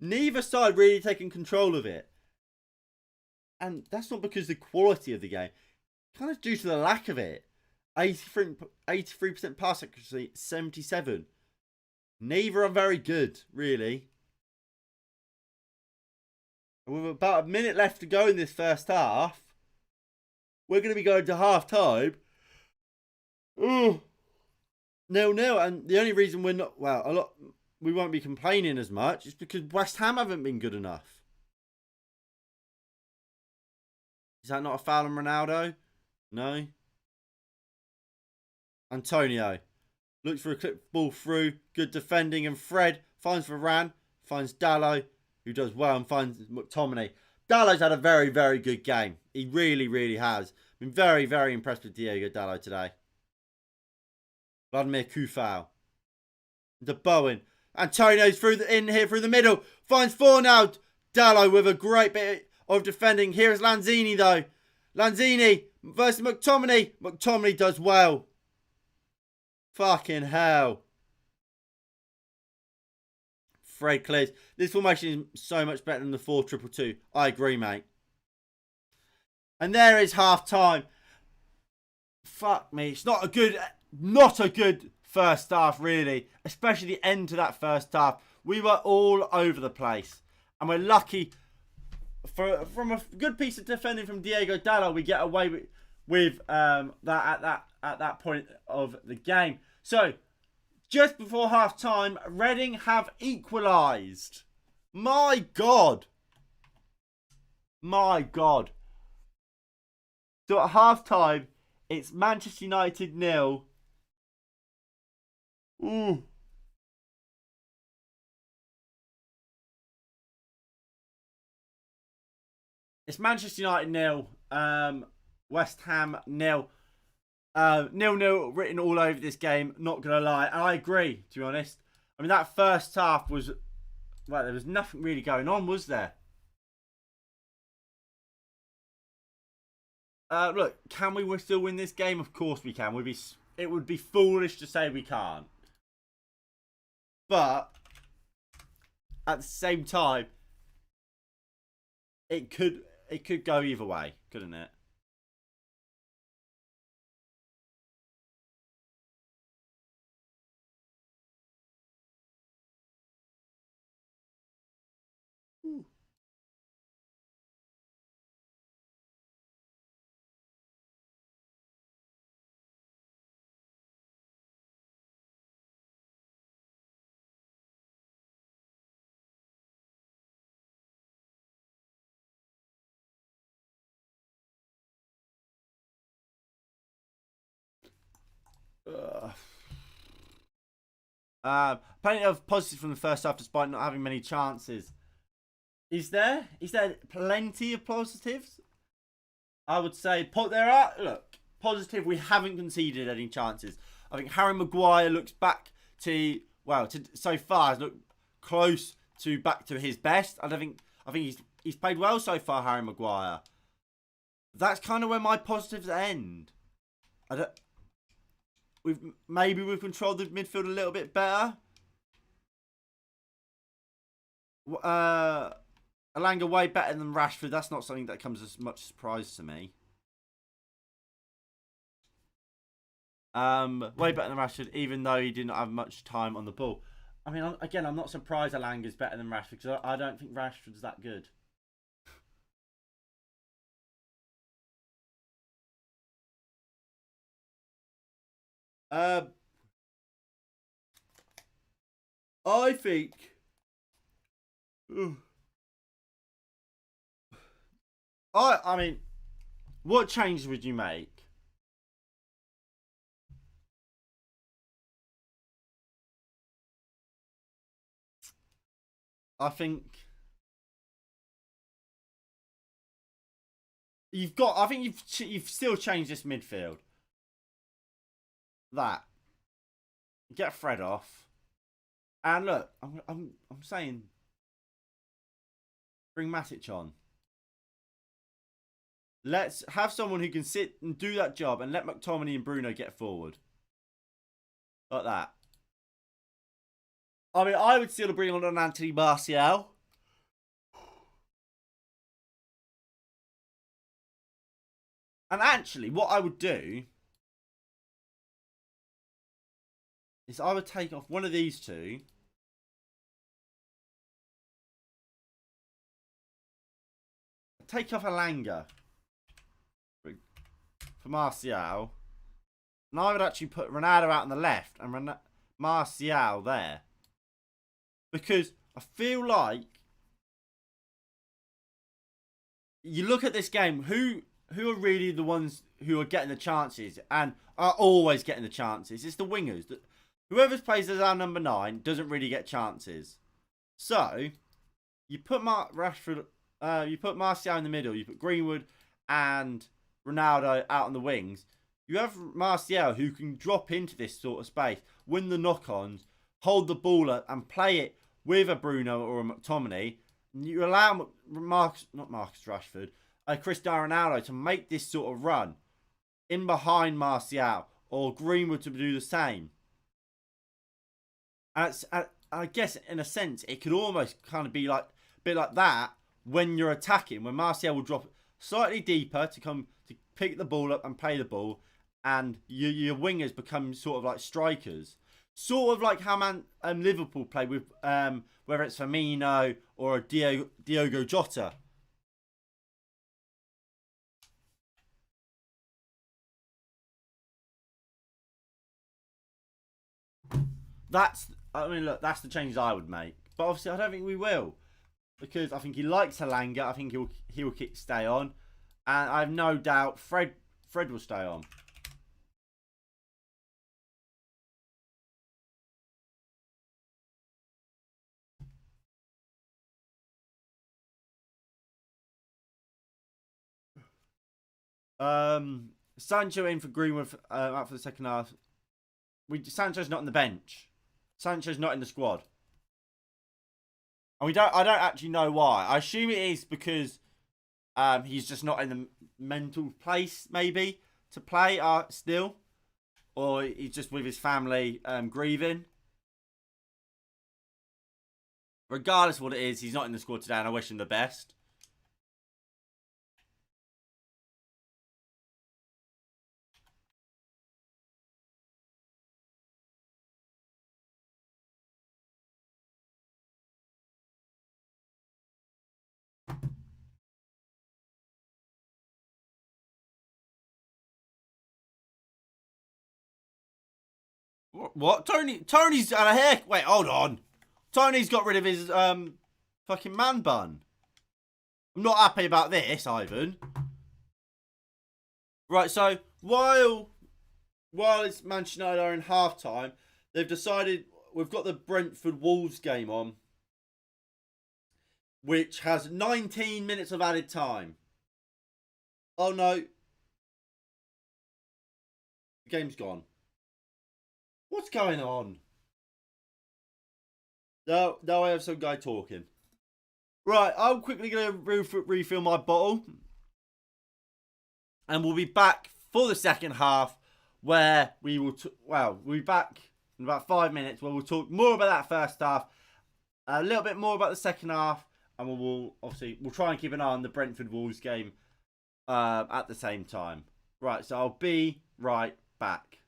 Neither side really taking control of it. And that's not because of the quality of the game. Kind of due to the lack of it. 83% pass accuracy, 77%. Neither are very good, really. And with about a minute left to go in this first half, we're going to be going to half time. 0-0. And the only reason we're not, we won't be complaining as much is because West Ham haven't been good enough. Is that not a foul on Ronaldo? No. Antonio looks for a clip ball through. Good defending. And Fred finds Varane. Finds Dalot, who does well, and finds McTominay. Dalot's had a very, very good game. He really, really has. Been very, very impressed with Diego Dalot today. Vladimir Kufau. De Bowen. Antonio's through the middle. Finds Fornal. Dalot with a great bit of defending. Here's Lanzini though. Lanzini versus McTominay. McTominay does well. Fucking hell. Fred clears. This formation is so much better than the 4-2-2. I agree, mate. And there is half time. Fuck me. It's not a good first half, really. Especially the end to that first half. We were all over the place. And we're lucky from a good piece of defending from Diego Dalot, we get away with that at that point of the game. So, just before half time, Reading have equalised. My God. My God. So at half time, it's Manchester United 0. Ooh. It's Manchester United 0. West Ham 0. 0-0 written all over this game, not going to lie. And I agree, to be honest. I mean, that first half was... Well, there was nothing really going on, was there? Look, can we still win this game? Of course we can. It would be foolish to say we can't. But, at the same time, it could go either way, couldn't it? Plenty of positives from the first half despite not having many chances. Is there plenty of positives? I would say there are. Look, positive, we haven't conceded any chances. I think Harry Maguire looks back to so far has looked close back to his best. I think he's played well so far, Harry Maguire. That's kind of where my positives end. We've controlled the midfield a little bit better. Alanga way better than Rashford. That's not something that comes as much surprise to me. Way better than Rashford, even though he didn't have much time on the ball. I mean, again, I'm not surprised Alanga's better than Rashford because I don't think Rashford's that good. I think. I mean, what changes would you make? I think you've still changed this midfield. That get Fred off, and look, I'm saying bring Matic on. Let's have someone who can sit and do that job, and let McTominay and Bruno get forward like that. I mean, I would still bring on an Anthony Martial. And actually, what I would do is I would take off one of these two. Take off Alanga for Martial. And I would actually put Ronaldo out on the left and Martial there. Because I feel like you look at this game, who are really the ones who are getting the chances and are always getting the chances? It's the wingers. Whoever plays as our number 9 doesn't really get chances. So you put Rashford, you put Martial in the middle, you put Greenwood and Ronaldo out on the wings. You have Martial who can drop into this sort of space, win the knock-ons, hold the ball up and play it with a Bruno or a McTominay. You allow not Marcus Rashford, Cristiano Ronaldo to make this sort of run in behind Martial or Greenwood to do the same. And I guess in a sense it could almost kind of be like a bit like that when you're attacking, when Martial will drop slightly deeper to come to pick the ball up and play the ball, and your wingers become sort of like strikers. Sort of like how Liverpool play with whether it's Firmino or Diogo Jota. That's the changes I would make. But obviously I don't think we will. Because I think he likes Alanga. I think he will stay on. And I have no doubt Fred will stay on. Sancho in for Greenwood out for the second half. Sancho's not on the bench. Sancho's not in the squad. And I don't actually know why. I assume it is because he's just not in the mental place, maybe, to play still. Or he's just with his family grieving. Regardless of what it is, he's not in the squad today and I wish him the best. What? Tony's had a hair. Wait, hold on. Tony's got rid of his fucking man bun. I'm not happy about this, Ivan. Right, so while it's Manchester United are in half time, they've decided we've got the Brentford Wolves game on, which has 19 minutes of added time. Oh no. The game's gone. What's going on? No, now I have some guy talking. Right, I'm quickly going to refill my bottle. And we'll be back for the second half where we will, we'll be back in about 5 minutes where we'll talk more about that first half, a little bit more about the second half, and we'll try and keep an eye on the Brentford Wolves game at the same time. Right, so I'll be right back.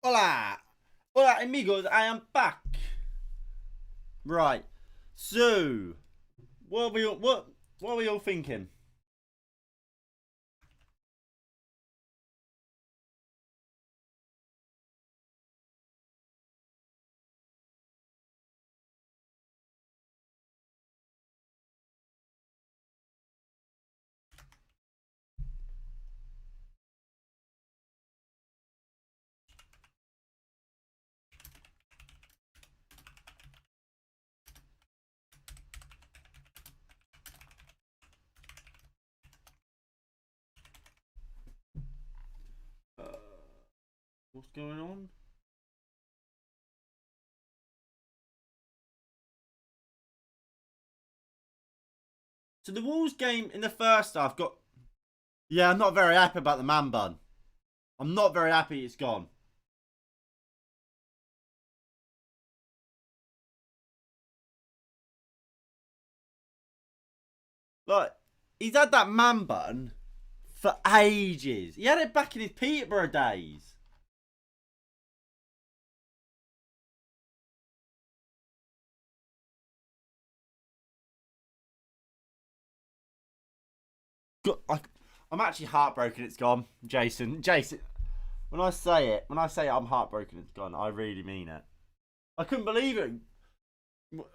Hola! Hola, amigos, I am back. Right. So, what are we all thinking? Uh, what's going on? So the Wolves game in the first half got. Yeah, I'm not very happy about the man bun. I'm not very happy it's gone. Like, he's had that man bun for ages. He had it back in his Peterborough days. I'm actually heartbroken it's gone, Jason. Jason, when I say I'm heartbroken it's gone, I really mean it. I couldn't believe it.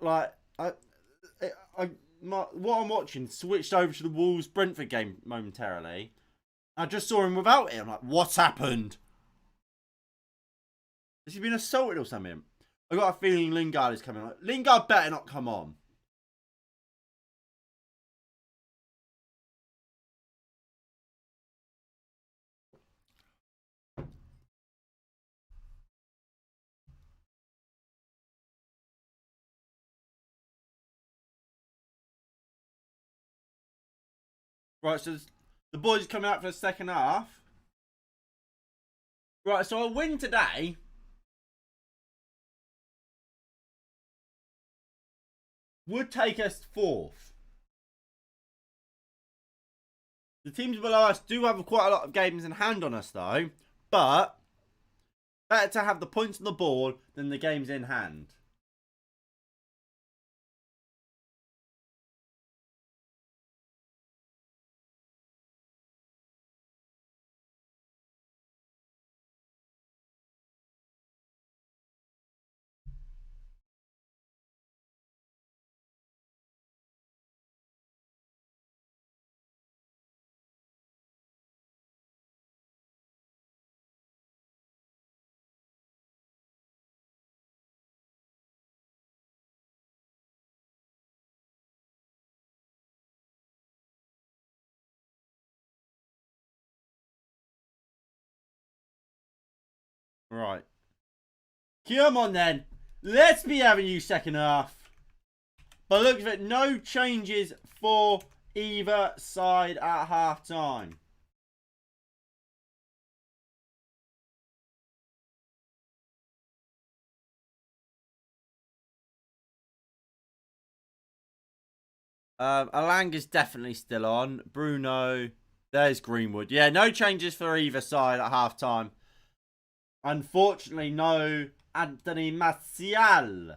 Like, what I'm watching switched over to the Wolves Brentford game momentarily. I just saw him without it. I'm like, what's happened? Has he been assaulted or something? I got a feeling Lingard is coming. Like, Lingard better not come on. Right, so the boys are coming out for the second half. Right, so a win today would take us fourth. The teams below us do have quite a lot of games in hand on us, though. But better to have the points on the board than the games in hand. Right. Come on, then. Let's be having you second half. But look at it, no changes for either side at half time. Alanga's definitely still on. Bruno. There's Greenwood. Yeah, no changes for either side at half time. Unfortunately, no Anthony Martial.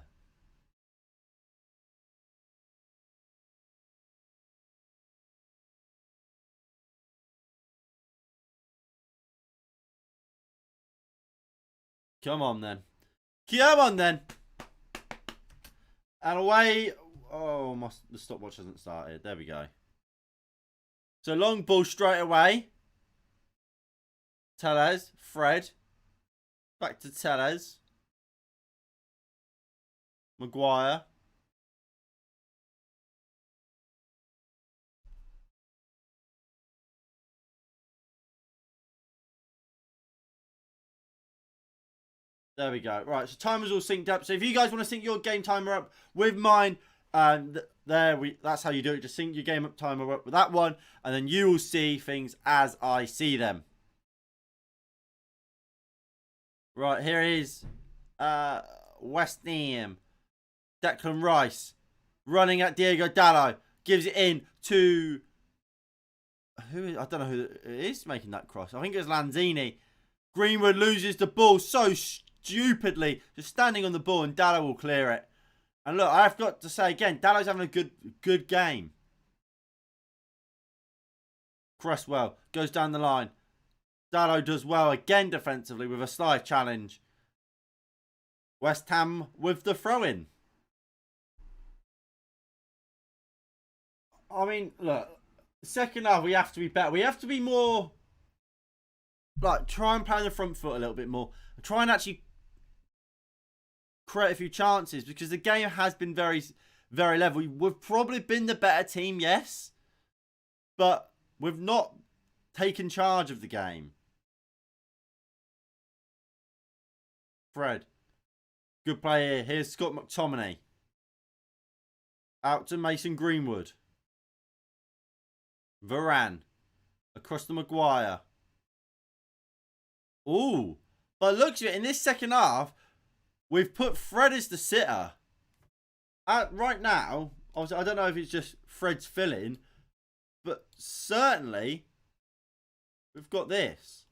Come on, then. Come on, then. And away. Oh, the stopwatch hasn't started. There we go. So long ball straight away. Tellez. Fred. Back to Tellez. Maguire. There we go. Right, so timers all synced up. So if you guys want to sync your game timer up with mine, that's how you do it. Just sync your game up timer up with that one, and then you will see things as I see them. Right, here is West Ham. Declan Rice running at Diego Dallo. Gives it in to I don't know who it is making that cross. I think it was Lanzini. Greenwood loses the ball so stupidly. Just standing on the ball and Dallow will clear it. And look, I've got to say again, Dallow's having a good game. Cresswell goes down the line. Dallow does well again defensively with a slide challenge. West Ham with the throw-in. I mean, look, second half we have to be better. We have to be more, like, try and play on the front foot a little bit more. Try and actually create a few chances because the game has been very, very level. We've probably been the better team, yes, but we've not taken charge of the game. Fred. Good play here. Here's Scott McTominay. Out to Mason Greenwood. Varane. Across to Maguire. Ooh. But looks at it, in this second half, we've put Fred as the sitter. Right now, obviously, I don't know if it's just Fred's filling, but certainly, we've got this.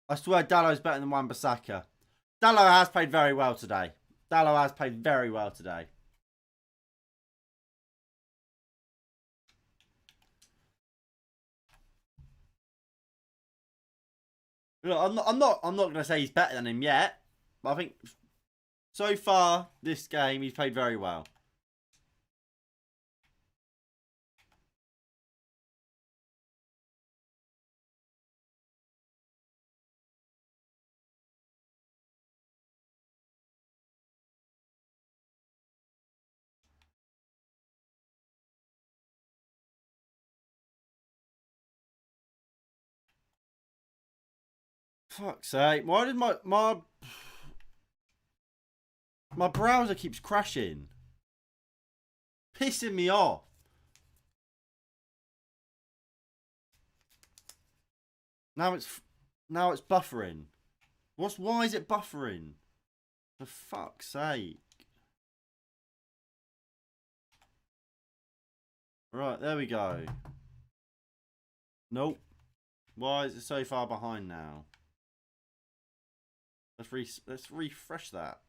I swear Dallow's better than Wan-Bissaka. Dallow has played very well today. Dallow has played very well today. Look, I'm not going to say he's better than him yet, but I think so far this game he's played very well. Fuck's sake. Why did my browser keeps crashing? Pissing me off. Now it's buffering. Why is it buffering? For fuck's sake. Right, there we go. Nope. Why is it so far behind now? Let's refresh that.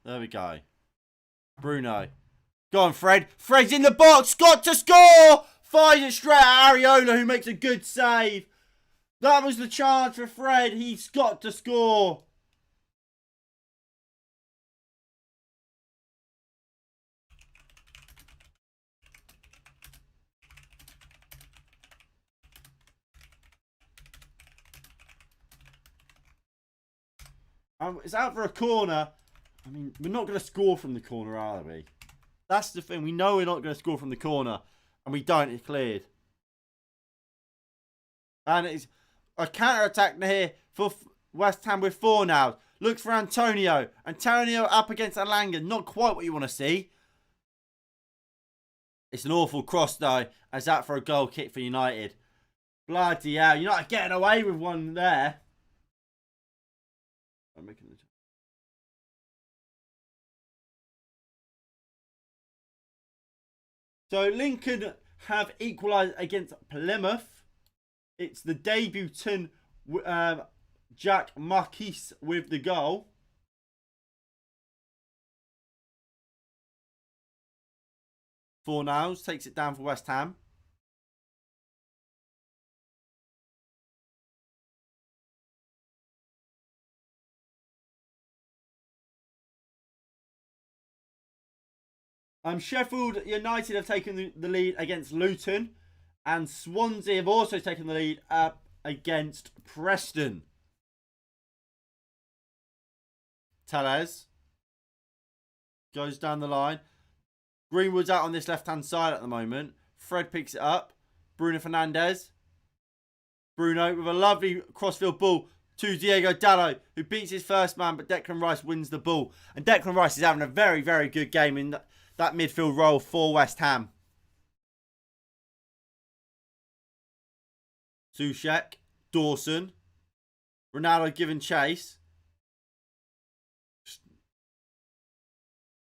There we go. Bruno. Go on, Fred. Fred's in the box. Got to score. Fires it straight at Areola, who makes a good save. That was the chance for Fred. He's got to score. It's out for a corner. I mean, we're not going to score from the corner, are we? That's the thing. We know we're not going to score from the corner. And we don't. It's cleared. And it's a counter-attack here for West Ham with 4 now. Looks for Antonio. Antonio up against Alanga. Not quite what you want to see. It's an awful cross, though. As that for a goal kick for United. Bloody hell. You're not getting away with one there. I'm making the... So Lincoln have equalised against Plymouth. It's the debutant Jack Marquis with the goal. Fornals takes it down for West Ham. Sheffield United have taken the lead against Luton. And Swansea have also taken the lead up against Preston. Tellez goes down the line. Greenwood's out on this left-hand side at the moment. Fred picks it up. Bruno Fernandes. Bruno with a lovely crossfield ball to Diego Dallo, who beats his first man, but Declan Rice wins the ball. And Declan Rice is having a very, very good game in that midfield role for West Ham. Soucek, Dawson, Ronaldo giving chase.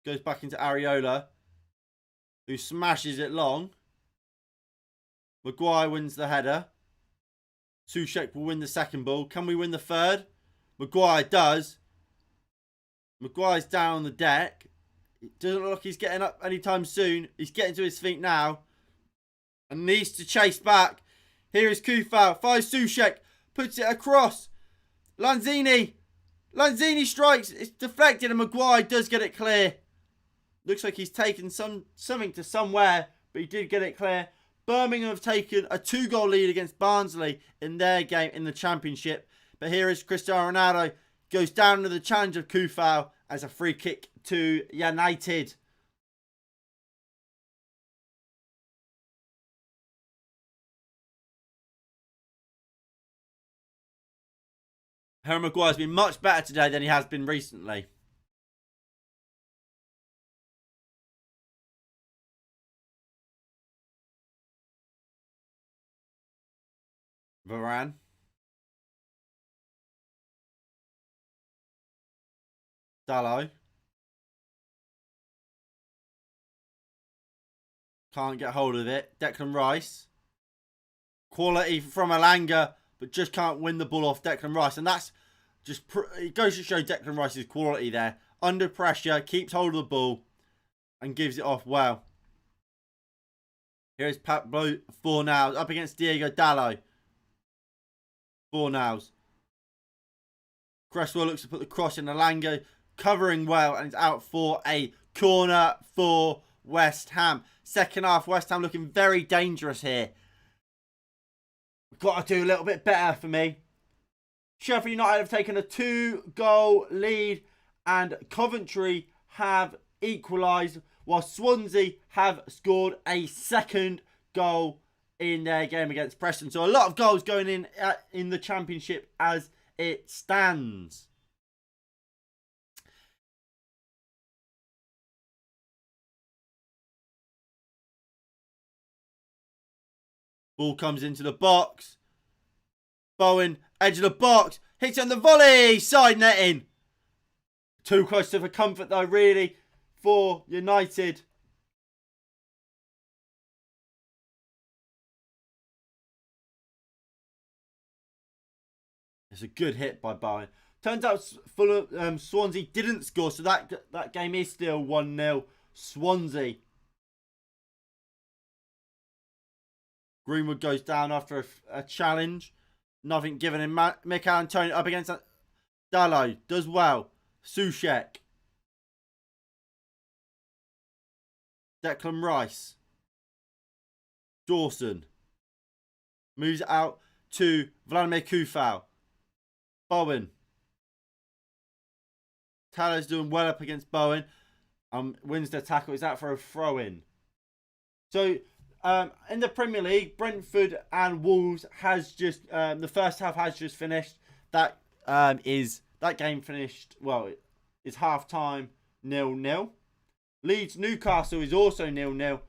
Goes back into Areola, who smashes it long. Maguire wins the header. Soucek will win the second ball. Can we win the third? Maguire does. Maguire's down on the deck. It doesn't look like he's getting up anytime soon. He's getting to his feet now. And needs to chase back. Here is Kufau. Finds Soucek. Puts it across. Lanzini. Lanzini strikes. It's deflected and Maguire does get it clear. Looks like he's taken something to somewhere. But he did get it clear. Birmingham have taken a 2-goal lead against Barnsley in their game in the Championship. But here is Cristiano Ronaldo. Goes down to the challenge of Kufau as a free kick to United. Harry Maguire's been much better today than he has been recently. Varane. Dallo. Can't get hold of it. Declan Rice. Quality from Alanga, but just can't win the ball off Declan Rice. And that's just, it goes to show Declan Rice's quality there. Under pressure, keeps hold of the ball, and gives it off well. Here's Pablo Fornals up against Diego Dallo. Fornals. Cresswell looks to put the cross in. Alanga covering well, and it's out for a corner for West Ham. Second half, West Ham looking very dangerous here. We've got to do a little bit better for me. Sheffield United have taken a 2-goal lead and Coventry have equalised while Swansea have scored a second goal in their game against Preston. So a lot of goals going in the Championship as it stands. Ball comes into the box. Bowen, edge of the box. Hits on the volley. Side netting. Too close to the comfort though, really, for United. It's a good hit by Bowen. Turns out Swansea didn't score, so that game is still 1-0 Swansea. Greenwood goes down after a challenge. Nothing given him. Mikel Antonio up against Dallo. Does well. Soucek. Declan Rice. Dawson. Moves it out to Vladimir Kufau. Bowen. Taller's doing well up against Bowen. Wins the tackle. Is out for a throw-in. So, in the Premier League, Brentford and Wolves has just the first half has just finished. That game finished. Well, it's half time 0-0. Leeds Newcastle is also 0-0,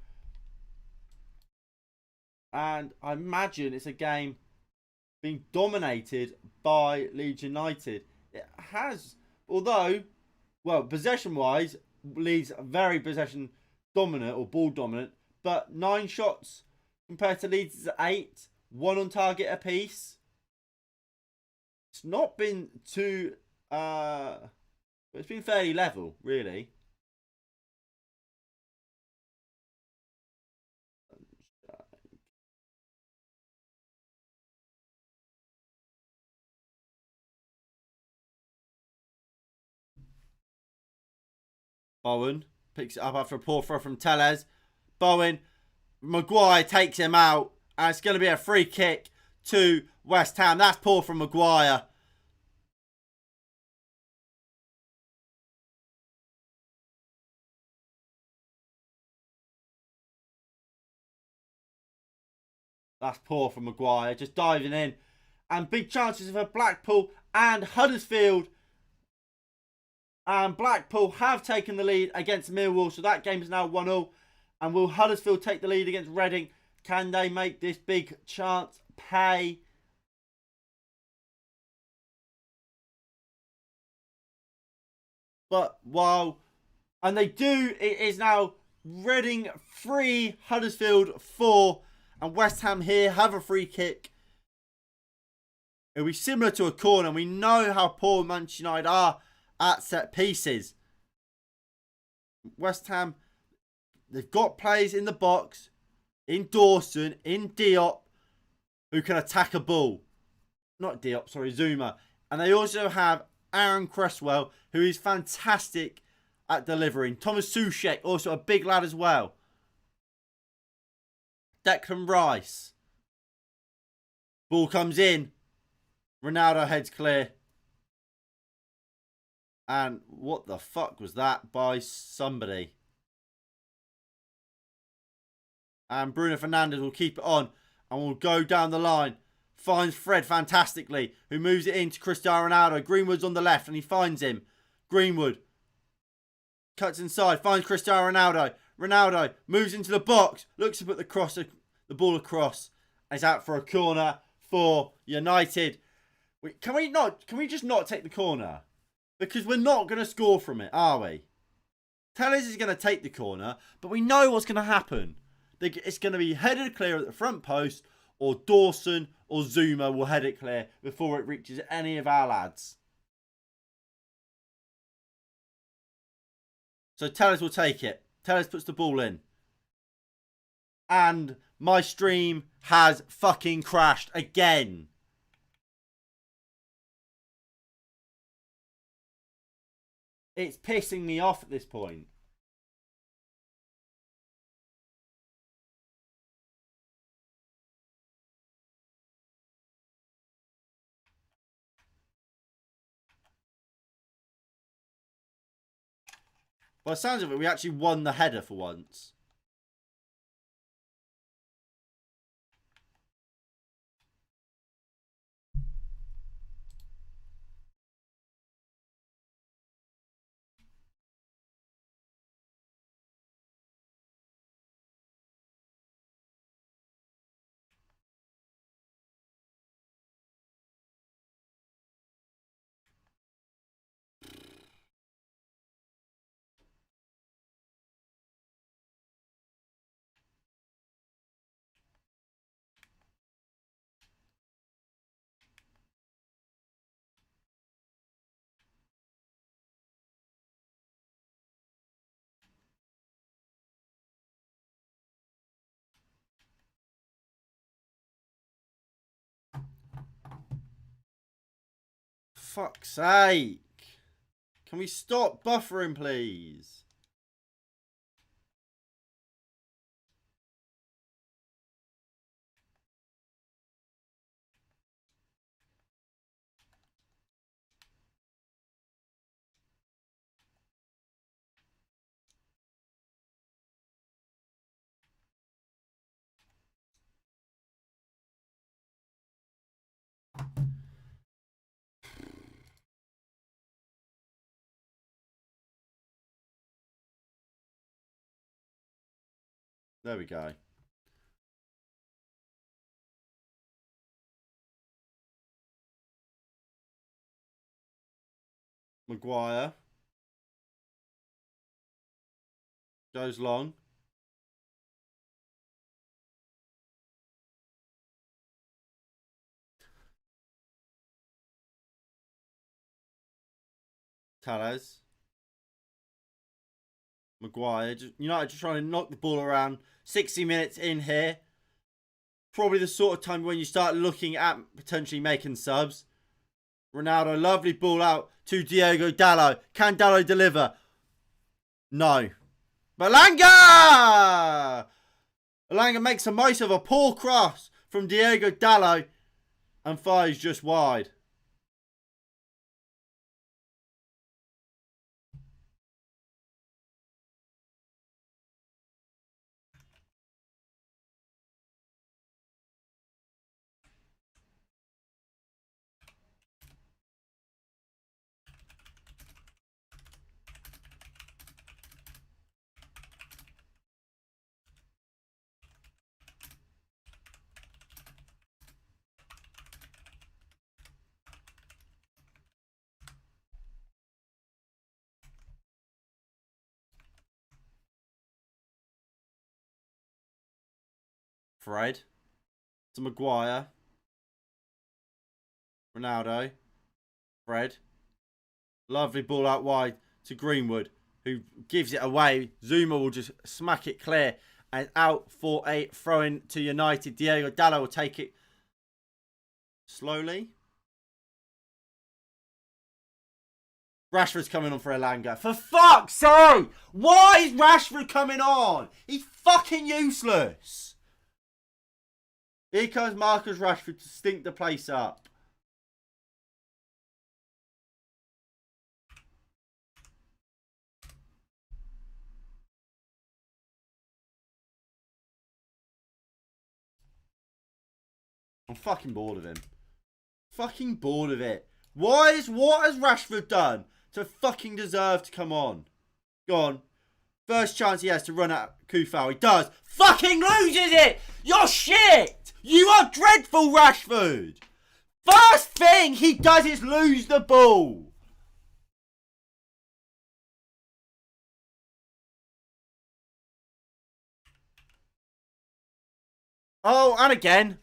and I imagine it's a game being dominated by Leeds United. It has, although, well, possession-wise, Leeds are very possession dominant or ball dominant. But 9 shots compared to Leeds is 8. 1 on target apiece. It's not been too... it's been fairly level, really. Bowen picks it up after a poor throw from Tellez. Bowen, Maguire takes him out, and it's going to be a free kick to West Ham. That's poor from Maguire. That's poor from Maguire, just diving in And big chances for Blackpool and Huddersfield. And Blackpool have taken the lead against Millwall. So that game is now 1-0. And will Huddersfield take the lead against Reading? Can they make this big chance pay? But while... And they do. It is now Reading 3, Huddersfield 4. And West Ham here have a free kick. It'll be similar to a corner. We know how poor Manchester United are at set pieces. West Ham, they've got players in the box, in Dawson, in Diop, who can attack a ball. Not Diop, sorry, Zuma. And they also have Aaron Cresswell, who is fantastic at delivering. Thomas Soucek, also a big lad as well. Declan Rice. Ball comes in. Ronaldo heads clear. And what the fuck was that by somebody? And Bruno Fernandes will keep it on and will go down the line. Finds Fred fantastically, who moves it into Cristiano Ronaldo. Greenwood's on the left and he finds him. Greenwood cuts inside, finds Cristiano Ronaldo. Ronaldo moves into the box, looks to put the ball across. Is out for a corner for United. Can we just not take the corner? Because we're not going to score from it, are we? Tellers is going to take the corner, but we know what's going to happen. It's going to be headed clear at the front post, or Dawson or Zuma will head it clear before it reaches any of our lads. So Tellers will take it. Tellers puts the ball in. And my stream has fucking crashed again. It's pissing me off at this point. By the sounds of it, we actually won the header for once. Fuck's sake. Can we stop buffering, please? There we go. Maguire. Goes long. Tellez. Maguire. United just trying to knock the ball around. 60 minutes in here. Probably the sort of time when you start looking at potentially making subs. Ronaldo, lovely ball out to Diogo Dalot. Can Dalot deliver? No. Malanga! Malanga makes a most of a poor cross from Diogo Dalot and fires just wide. Fred. To Maguire. Ronaldo. Fred. Lovely ball out wide to Greenwood, who gives it away. Zuma will just smack it clear. And out for a throw-in to United. Diego Dallo will take it slowly. Rashford's coming on for Elanga. For fuck's sake! Why is Rashford coming on? He's fucking useless. Here comes Marcus Rashford to stink the place up. I'm fucking bored of him. Fucking bored of it. What has Rashford done to fucking deserve to come on? Go on. First chance he has to run at Kufau. He does. Fucking loses it! You're shit! You are dreadful, Rashford! First thing he does is lose the ball. Oh, and again.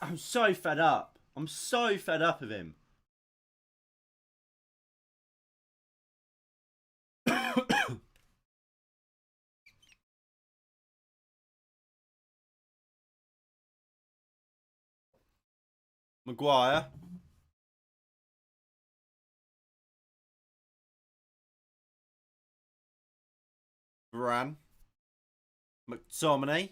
I'm so fed up. I'm so fed up of him. Maguire. Varane. McTominay.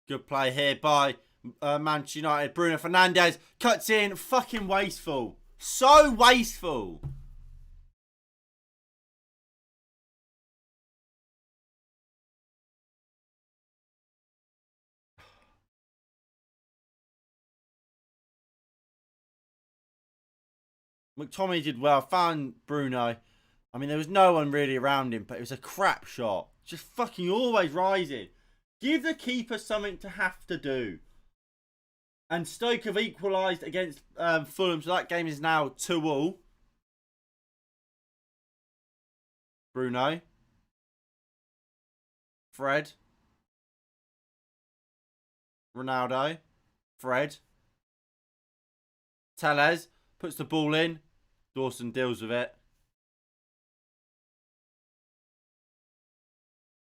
Good play here by Manchester United. Bruno Fernandes cuts in. Fucking wasteful. So wasteful. McTominay did well. Found Bruno. I mean, there was no one really around him, but it was a crap shot. Just fucking always rising. Give the keeper something to have to do. And Stoke have equalised against Fulham, so that game is now 2-2. Bruno. Fred. Ronaldo. Fred. Tellez puts the ball in. Dawson deals with it.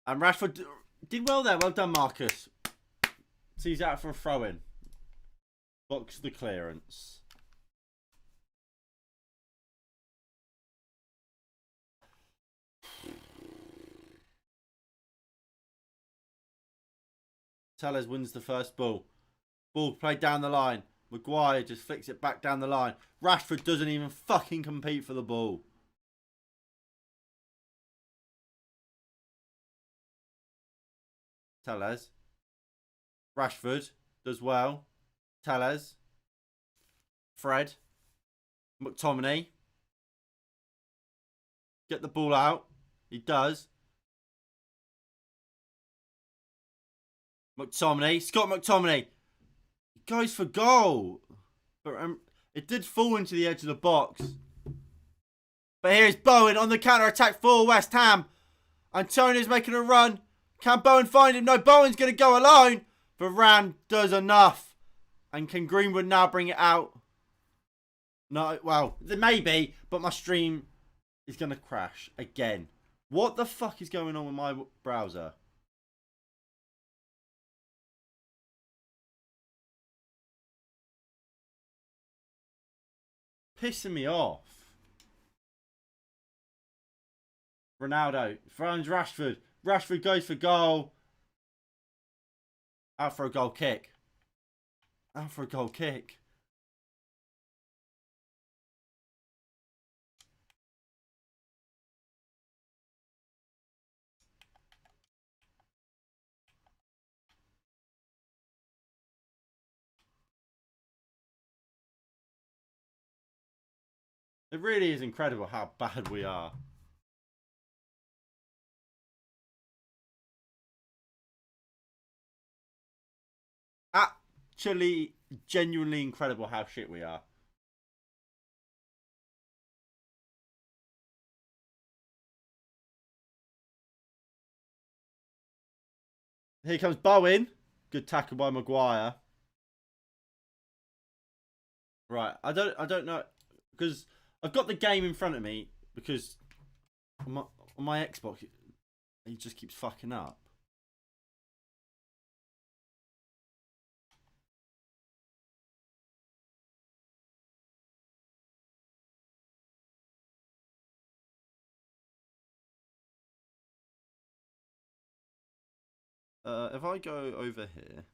And Rashford did well there. Well done, Marcus. Sees out for a throw-in. Box the clearance. Tellez wins the first ball. Ball played down the line. Maguire just flicks it back down the line. Rashford doesn't even fucking compete for the ball. Tellez. Rashford does well. Tellez. Fred. McTominay. Get the ball out. He does. McTominay. Scott McTominay. He goes for goal. But it did fall into the edge of the box. But here's Bowen on the counter-attack for West Ham. Antonio's making a run. Can Bowen find him? No, Bowen's going to go alone. Varane does enough. And can Greenwood now bring it out? No, well, maybe, but my stream is going to crash again. What the fuck is going on with my browser? Pissing me off. Ronaldo finds Rashford. Rashford goes for goal. Out for a goal kick. Out for a goal kick. It really is incredible how bad we are. Actually, genuinely incredible how shit we are. Here comes Bowen. Good tackle by Maguire. Right, I don't know because I've got the game in front of me because on my Xbox it just keeps fucking up. If I go over here.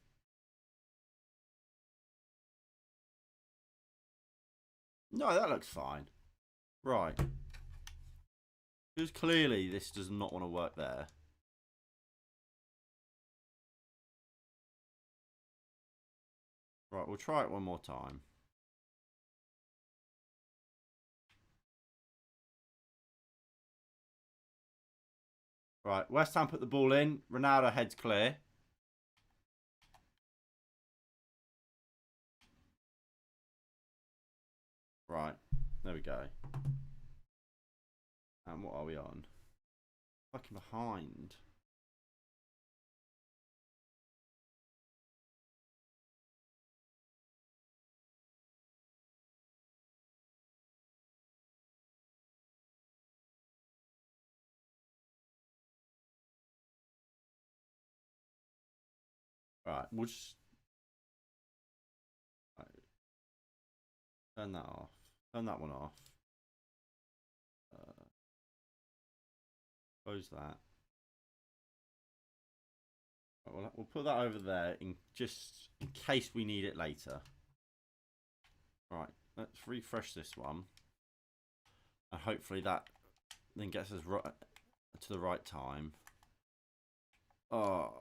No, that looks fine. Right. Because clearly this does not want to work there. Right, we'll try it one more time. Right, West Ham put the ball in. Ronaldo heads clear. Right, there we go. And what are we on? Fucking behind. Right, we'll just turn that off. Turn that one off. Close that. Right, we'll put that over there just in case we need it later. Right, let's refresh this one. And hopefully that then gets us right to the right time. Oh.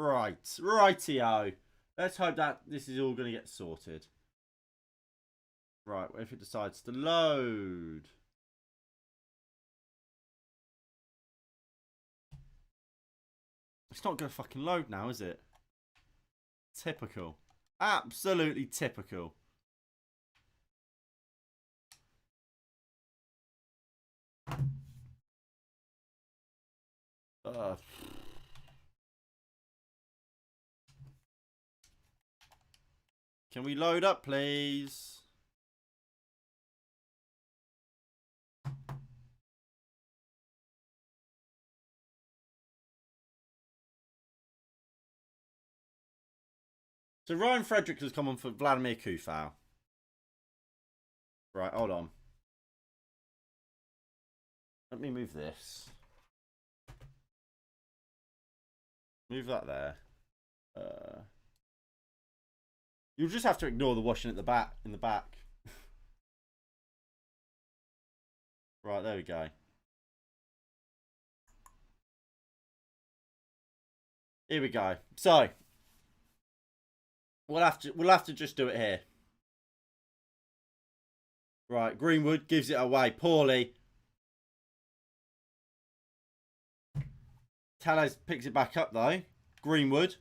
Right, rightio. Let's hope that this is all going to get sorted. Right, if it decides to load. It's not going to fucking load now, is it? Typical. Absolutely typical. Can we load up, please? So Ryan Fredericks has come on for Vladimir Kufau. Right, hold on. Let me move this. Move that there. You'll just have to ignore the washing at the back in the back. Right, there we go. Here we go. So we'll have to just do it here. Right, Greenwood gives it away poorly. Tellez picks it back up though. Greenwood.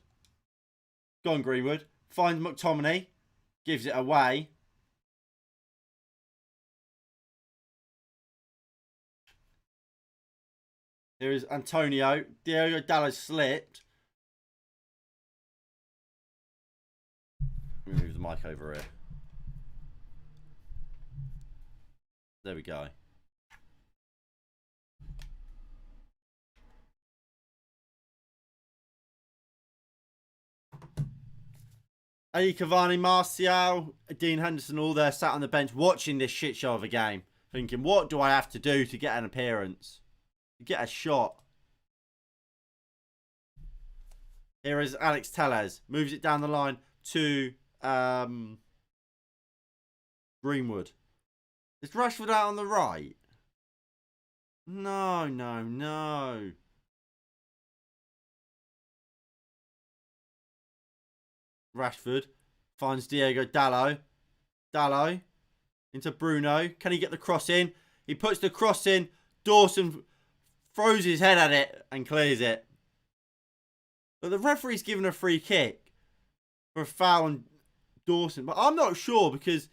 Go on, Greenwood. Finds McTominay. Gives it away. Here is Antonio. Diogo Dalot slipped. Let me move the mic over here. There we go. Eddie Cavani, Martial, Dean Henderson, all there sat on the bench watching this shit show of a game. Thinking, what do I have to do to get an appearance? To get a shot. Here is Alex Telles. Moves it down the line to Greenwood. Is Rashford out on the right? No, no, no. Rashford finds Diego Dalot. Dalot into Bruno. Can he get the cross in? He puts the cross in. Dawson throws his head at it and clears it. But the referee's given a free kick for a foul on Dawson. But I'm not sure because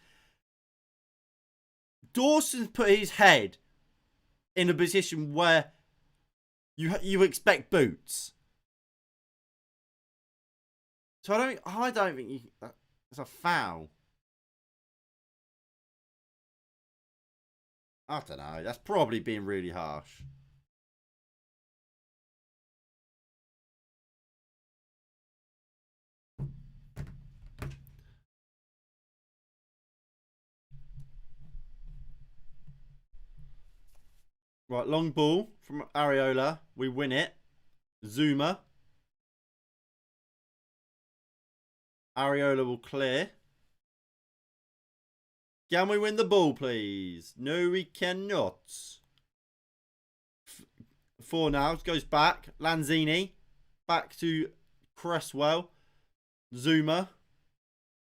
Dawson's put his head in a position where you expect boots. So I don't think that's a foul. I don't know. That's probably being really harsh. Right, long ball from Areola. We win it. Zuma. Areola will clear. Can we win the ball, please? No, we cannot. 4 now. Goes back. Lanzini. Back to Cresswell. Zuma.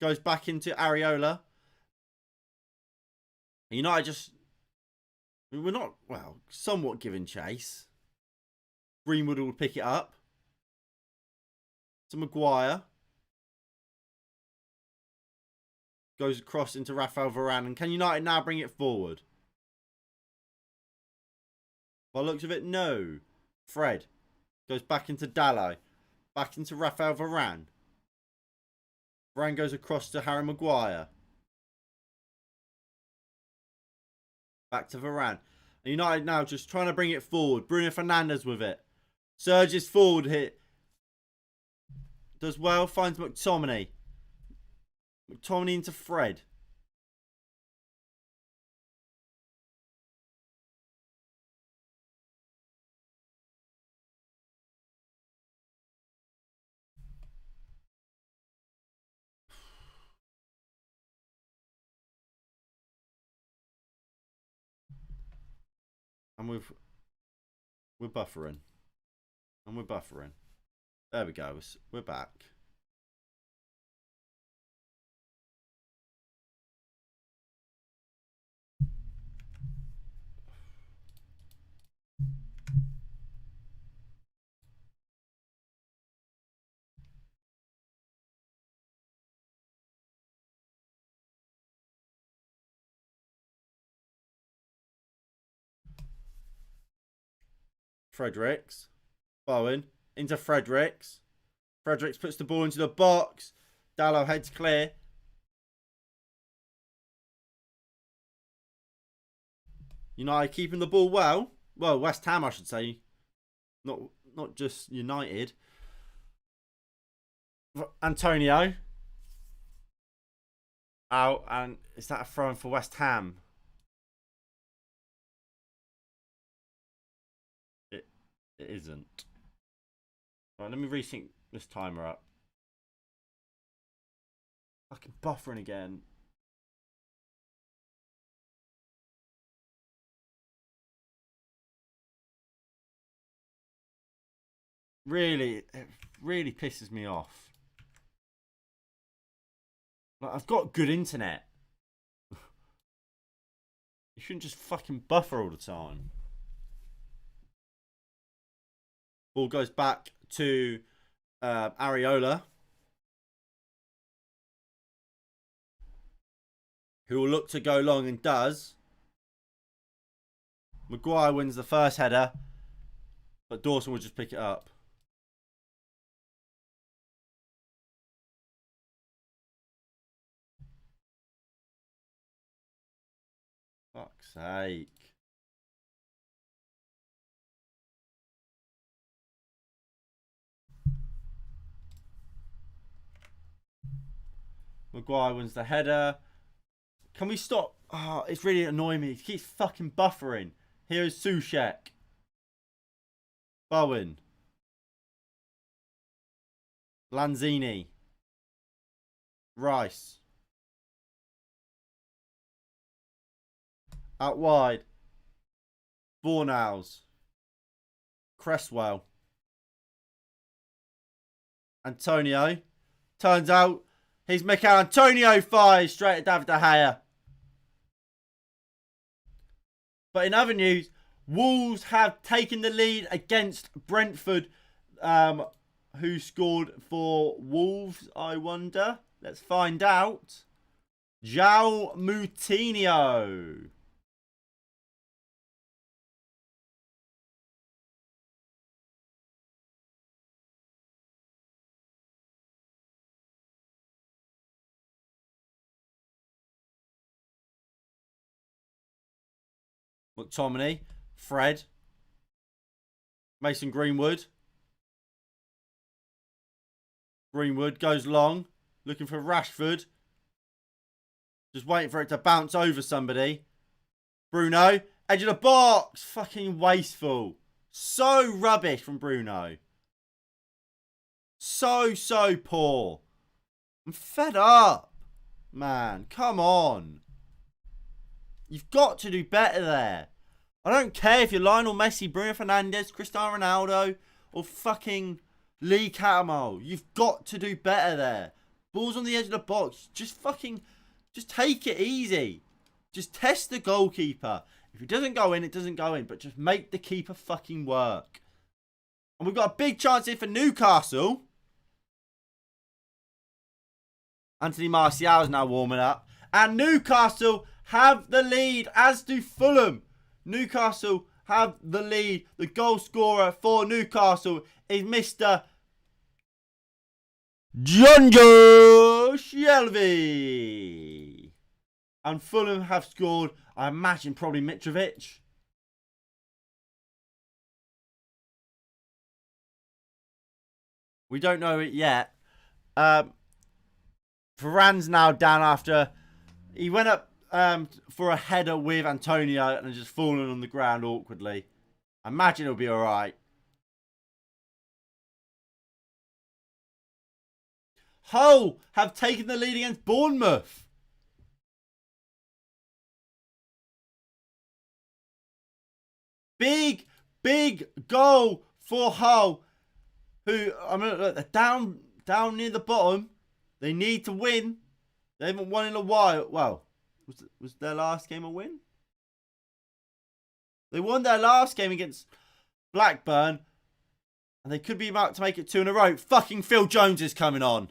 Goes back into Areola. United just... We're not, well, somewhat giving chase. Greenwood will pick it up. To Maguire. Goes across into Rafael Varane. And can United now bring it forward? By the looks of it, no. Fred. Goes back into Dalot. Back into Rafael Varane. Varane goes across to Harry Maguire. Back to Varane. And United now just trying to bring it forward. Bruno Fernandes with it. Surges forward hit. Does well. Finds McTominay. McTominay into Fred. And we're buffering. And we're buffering. There we go. We're back. Fredericks. Bowen. Into Fredericks. Fredericks puts the ball into the box. Dalot heads clear. United keeping the ball well. Well, West Ham, I should say. Not just United. Antonio. Out. And is that a throw-in for West Ham? It isn't. Right, let me resync this timer up. Fucking buffering again. Really, it really pisses me off. Like, I've got good internet. You shouldn't just fucking buffer all the time. Ball goes back to Areola, who will look to go long and does. Maguire wins the first header, but Dawson will just pick it up. Fuck's sake. Maguire wins the header. Can we stop? Oh, it's really annoying me. He keeps fucking buffering. Here's Soucek. Bowen. Lanzini. Rice. Out wide. Bornows. Cresswell. Antonio. Turns out he's Mikel Antonio fires straight at David De Gea. But in other news, Wolves have taken the lead against Brentford. Who scored for Wolves, I wonder? Let's find out. João Moutinho. McTominay. Fred. Mason Greenwood. Greenwood goes long. Looking for Rashford. Just waiting for it to bounce over somebody. Bruno. Edge of the box. Fucking wasteful. So rubbish from Bruno. So poor. I'm fed up. Man, come on. You've got to do better there. I don't care if you're Lionel Messi, Bruno Fernandes, Cristiano Ronaldo, or fucking Lee Cattermole. You've got to do better there. Ball's on the edge of the box. Just take it easy. Just test the goalkeeper. If it doesn't go in, it doesn't go in. But just make the keeper fucking work. And we've got a big chance here for Newcastle. Anthony Martial is now warming up. And Newcastle have the lead, as do Fulham. Newcastle have the lead. The goal scorer for Newcastle is Mr. Jonjo Shelvey. And Fulham have scored, I imagine, probably Mitrovic. We don't know it yet. Varane's now down after he went up for a header with Antonio and just fallen on the ground awkwardly. I imagine it'll be alright. Hull have taken the lead against Bournemouth. Big goal for Hull. Who, I mean, look, they're down near the bottom. They need to win. They haven't won in a while. Well, was their last game a win? They won their last game against Blackburn. And they could be about to make it 2 in a row. Fucking Phil Jones is coming on.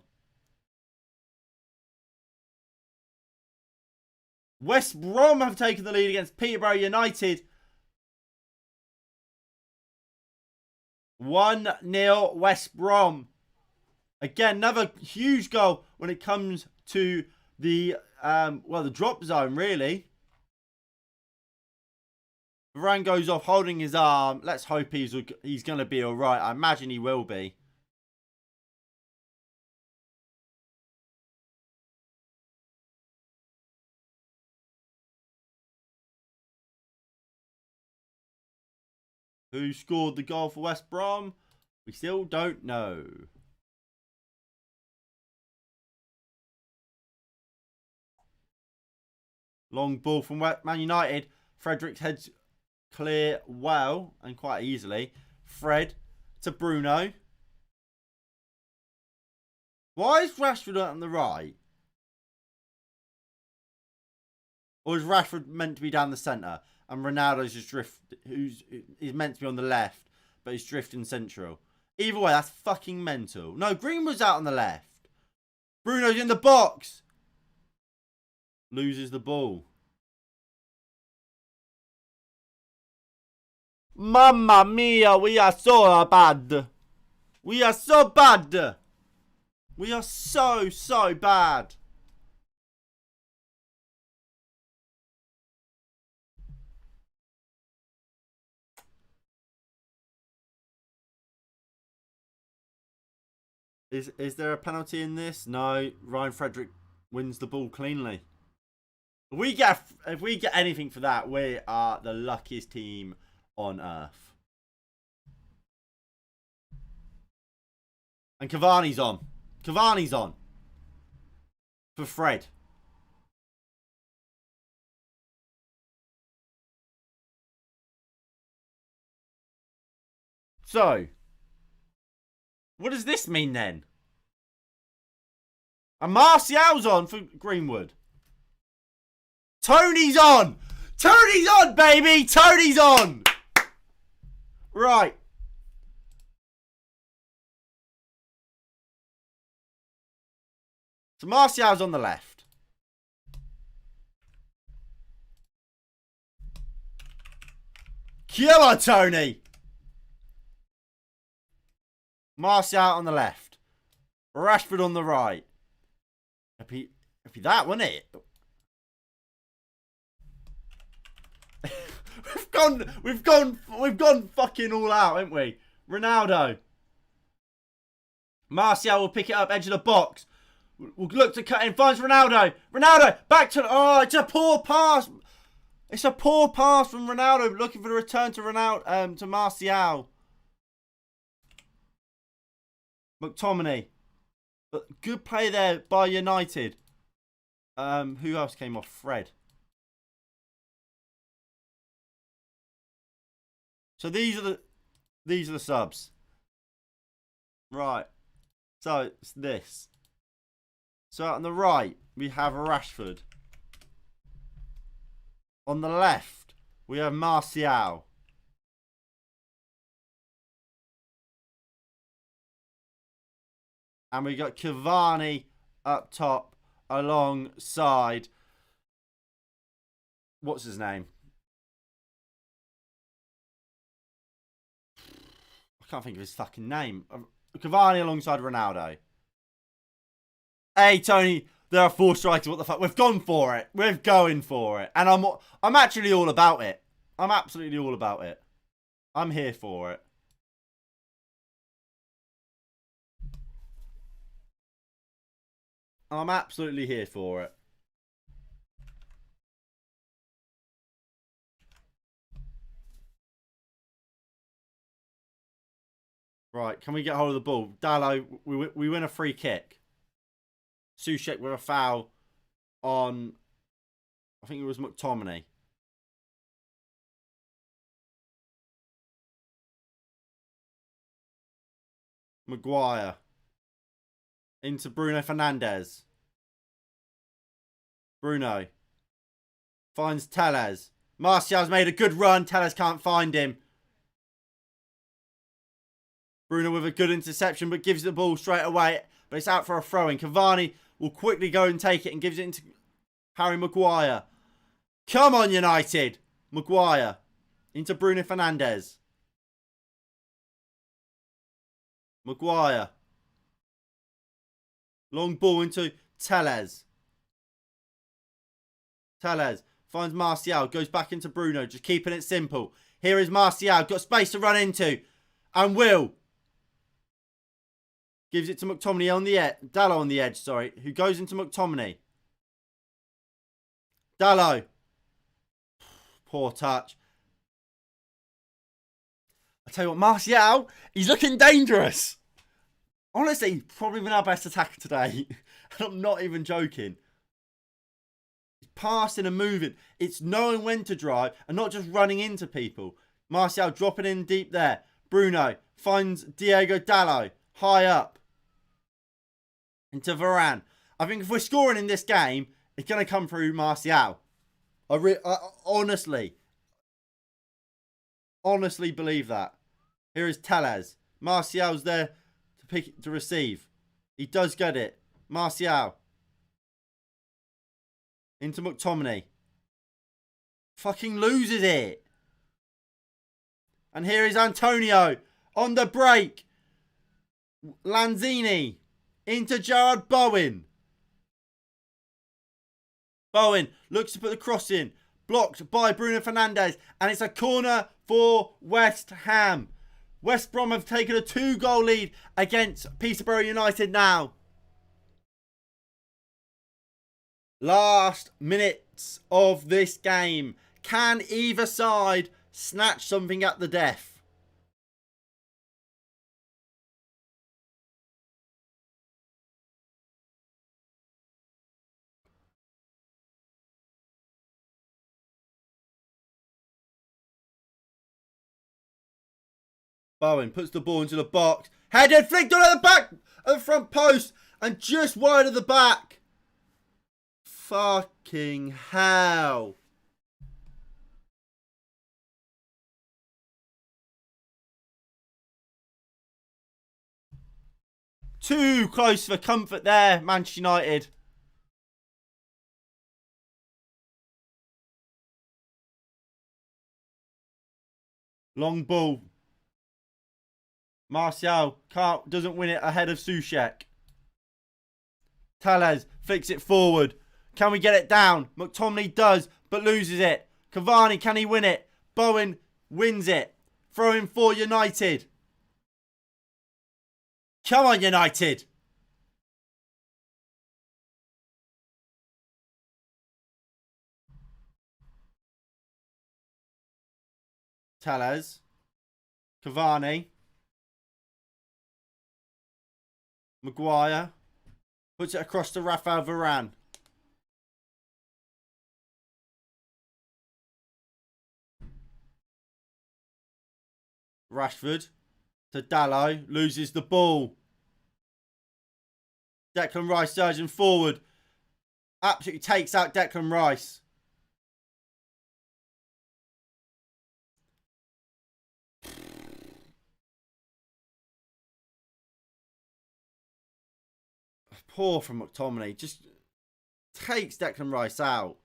West Brom have taken the lead against Peterborough United. 1-0 West Brom. Again, another huge goal when it comes to the the drop zone, really. Varane goes off holding his arm. Let's hope he's going to be all right. I imagine he will be. Who scored the goal for West Brom? We still don't know. Long ball from Man United. Fredericks heads clear well and quite easily. Fred to Bruno. Why is Rashford on the right? Or is Rashford meant to be down the centre? And Ronaldo's just he's meant to be on the left, but he's drifting central. Either way, that's fucking mental. No, Greenwood's out on the left. Bruno's in the box. Loses the ball. Mamma mia, we are so bad. We are so bad. We are so bad. Is there a penalty in this? No. Ryan Frederick wins the ball cleanly. If we get anything for that, we are the luckiest team on earth. And Cavani's on. Cavani's on. For Fred. So, what does this mean then? And Martial's on for Greenwood. Tony's on! Tony's on, baby! Tony's on! Right. So Martial's on the left. Killer, Tony! Martial on the left. Rashford on the right. It'd be that, wouldn't it? we've gone fucking all out, haven't we? Ronaldo. Martial will pick it up, edge of the box. We'll look to cut in, finds Ronaldo. Ronaldo, back to... Oh, it's a poor pass. It's a poor pass from Ronaldo, looking for the return to Ronaldo, to Martial. McTominay. Good play there by United. Who else came off? Fred. So these are the subs. Right. So it's this. So on the right we have Rashford. On the left we have Martial. And we got Cavani up top alongside, what's his name? I can't think of his fucking name. Cavani alongside Ronaldo. Hey, Tony, there are 4 strikers. What the fuck? We've gone for it. We're going for it. And I'm actually all about it. I'm absolutely all about it. I'm here for it. I'm absolutely here for it. Right, can we get hold of the ball? Dallo, we win a free kick. Soucek with a foul on, I think it was McTominay. Maguire. Into Bruno Fernandes. Bruno. Finds Telles. Martial's made a good run. Telles can't find him. Bruno with a good interception, but gives the ball straight away. But it's out for a throw-in. Cavani will quickly go and take it and gives it into Harry Maguire. Come on, United. Maguire. Into Bruno Fernandes. Maguire. Long ball into Telles. Telles finds Martial. Goes back into Bruno. Just keeping it simple. Here is Martial. Got space to run into. And Will. Gives it to McTominay on the edge. Dallo on the edge, sorry. Who goes into McTominay. Dallo. Poor touch. I tell you what, Martial, he's looking dangerous. Honestly, probably been our best attacker today. And I'm not even joking. It's passing and moving. It's knowing when to drive and not just running into people. Martial dropping in deep there. Bruno finds Diego Dallo high up. Into Varane. I think if we're scoring in this game, it's going to come through Martial. I honestly believe that. Here is Telles. Martial's there to receive. He does get it. Martial. Into McTominay. Fucking loses it. And here is Antonio. On the break. Lanzini. Into Jared Bowen. Bowen looks to put the cross in. Blocked by Bruno Fernandes. And it's a corner for West Ham. West Brom have taken a 2-goal lead against Peterborough United now. Last minutes of this game. Can either side snatch something at the death? Bowen puts the ball into the box. Headed, flicked on at the back of the front post and just wide of the back. Fucking hell. Too close for comfort there, Manchester United. Long ball. Martial doesn't win it ahead of Soucek. Tellez flicks it forward. Can we get it down? McTominay does, but loses it. Cavani, can he win it? Bowen wins it. Throw in for United. Come on, United. Tellez. Cavani. Maguire. Puts it across to Rafael Varane. Rashford to Dalot. Loses the ball. Declan Rice surging forward. Absolutely takes out Declan Rice. Poor from McTominay. Just takes Declan Rice out.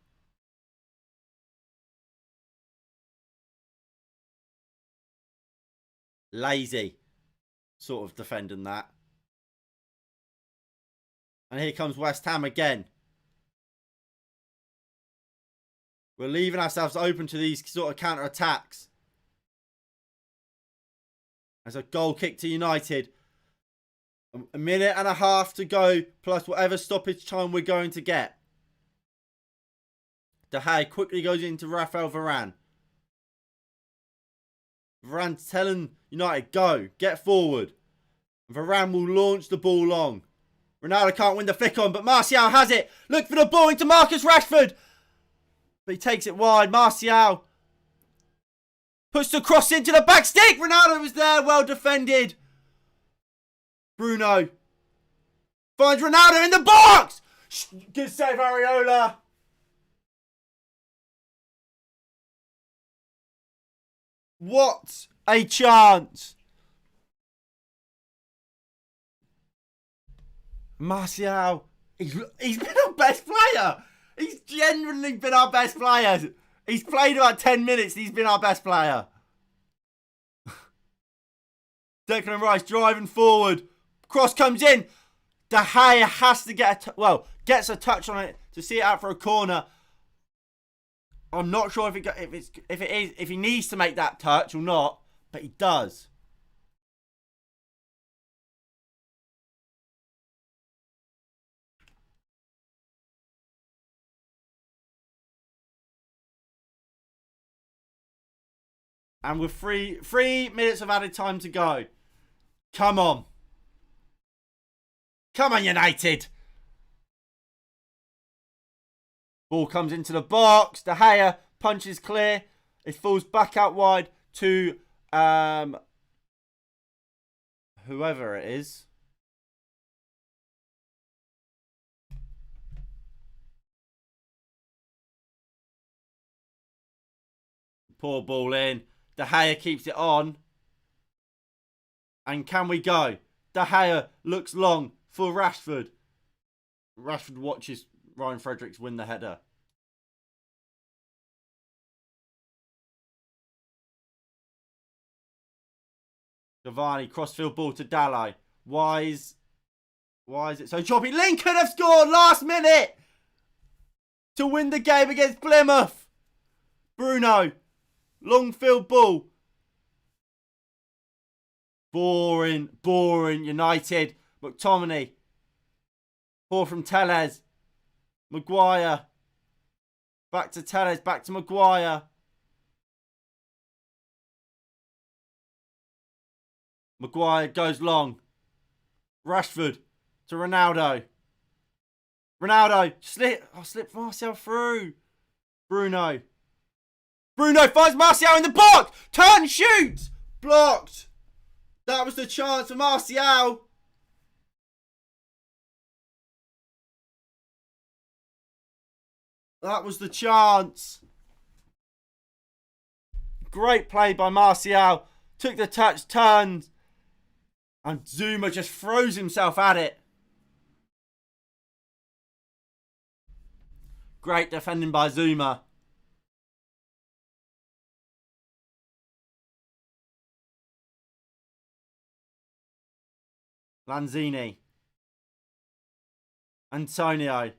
Lazy sort of defending that. And here comes West Ham again. We're leaving ourselves open to these sort of counter-attacks. There's a goal kick to United. A minute and a half to go, plus whatever stoppage time we're going to get. De Gea quickly goes into Rafael Varane. Varane's telling United, go, get forward. Varane will launch the ball long. Ronaldo can't win the flick on, but Martial has it. Look for the ball into Marcus Rashford. But he takes it wide. Martial puts the cross into the back stick. Ronaldo was there, well defended. Bruno finds Ronaldo in the box. Good save, Areola. What a chance. Martial, he's been our best player. He's genuinely been our best player. He's played about 10 minutes. He's been our best player. Declan Rice driving forward. Cross comes in. De Gea has to get gets a touch on it to see it out for a corner. I'm not sure if he needs to make that touch or not, but he does. And with three minutes of added time to go. Come on. Come on, United. Ball comes into the box. De Gea punches clear. It falls back out wide to whoever it is. Poor ball in. De Gea keeps it on. And can we go? De Gea looks long for Rashford. Rashford watches Ryan Fredericks win the header. Cavani, crossfield ball to Dalot. Why is it so choppy? Lincoln have scored last minute to win the game against Plymouth. Bruno, long field ball. Boring United. McTominay. Poor from Tellez. Maguire. Back to Telles. Back to Maguire. Maguire goes long. Rashford to Ronaldo. Ronaldo. Slip Martial through. Bruno. Bruno finds Martial in the box. Turn, shoot. Blocked. That was the chance for Martial. That was the chance. Great play by Martial. Took the touch, turned. And Zuma just throws himself at it. Great defending by Zuma. Lanzini. Antonio.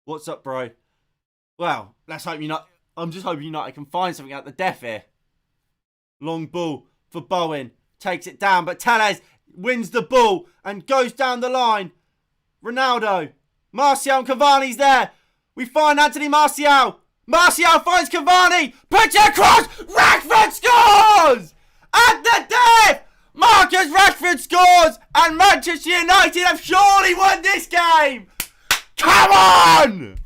What's up, bro? Well, let's hope I'm just hoping United can find something at the death here. Long ball for Bowen. Takes it down, but Telles wins the ball and goes down the line. Ronaldo. Martial and Cavani's there. We find Anthony Martial. Martial finds Cavani. Puts it across. Rashford scores! At the death! Marcus Rashford scores! And Manchester United have surely won this game! Come on!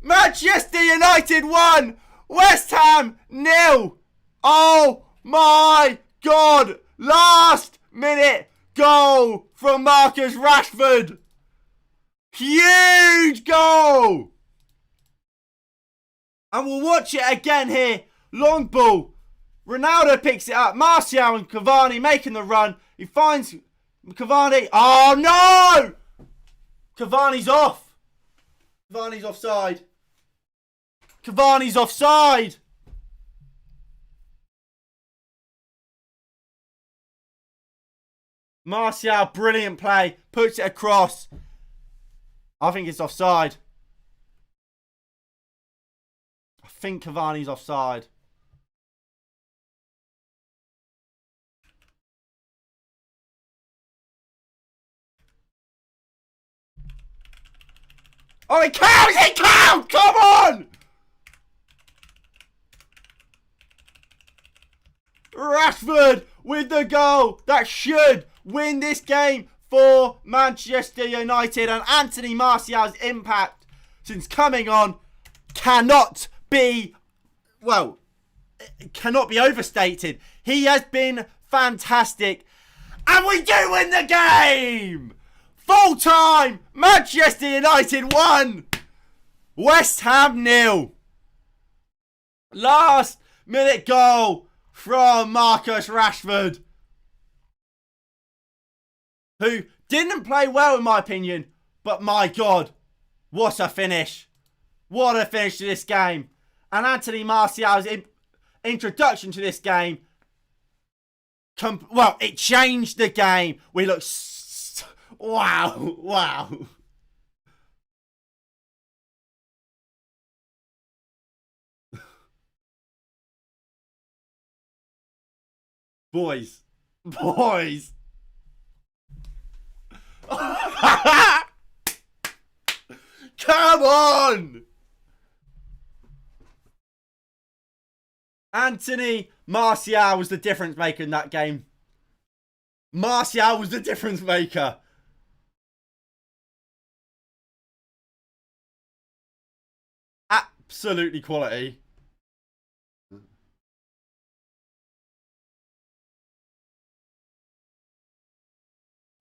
Manchester United 1. West Ham 0. Oh my God! Last minute goal from Marcus Rashford. Huge goal! And we'll watch it again here. Long ball. Ronaldo picks it up. Martial and Cavani making the run. He finds Cavani. Oh no! Cavani's off. Cavani's offside. Cavani's offside. Martial, brilliant play. Puts it across. I think it's offside. I think Cavani's offside. Oh, it counts! It counts! Come on! Rashford with the goal that should win this game for Manchester United, and Anthony Martial's impact since coming on cannot be overstated. He has been fantastic, and we do win the game! Full time, Manchester United 1, West Ham 0. Last minute goal from Marcus Rashford, who didn't play well in my opinion, but my God, what a finish. What a finish to this game. And Anthony Martial's introduction to this game, it changed the game. We look wow. Boys. Come on! Anthony Martial was the difference maker in that game. Martial was the difference maker. Absolutely quality.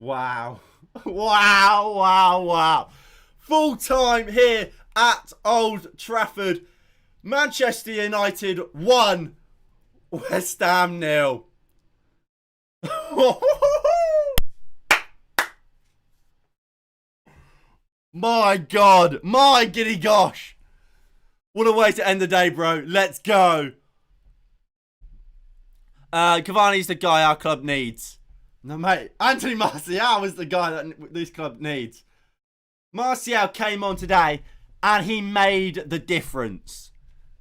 Wow. Full time here at Old Trafford. Manchester United 1, West Ham 0. My God. My giddy gosh. What a way to end the day, bro. Let's go. Cavani's the guy our club needs. No, mate. Anthony Martial is the guy that this club needs. Martial came on today and he made the difference.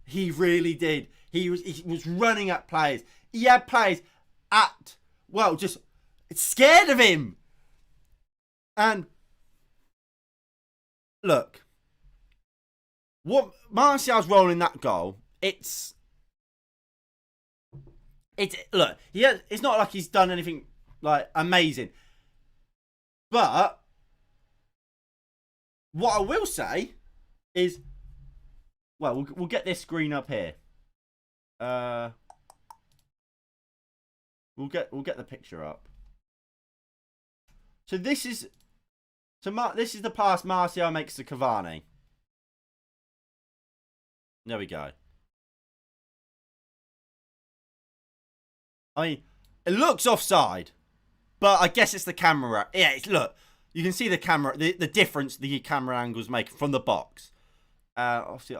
He really did. He was running at players. He had players just scared of him. And look, what Martial's role in that goal, it's look, it's not like he's done anything like amazing. But what I will say is, well, we'll get this screen up here. We'll get the picture up. So this is the pass Martial makes to Cavani. There we go. I mean, it looks offside, but I guess it's the camera. Yeah, look, you can see the camera, the difference the camera angles make from the box. Obviously,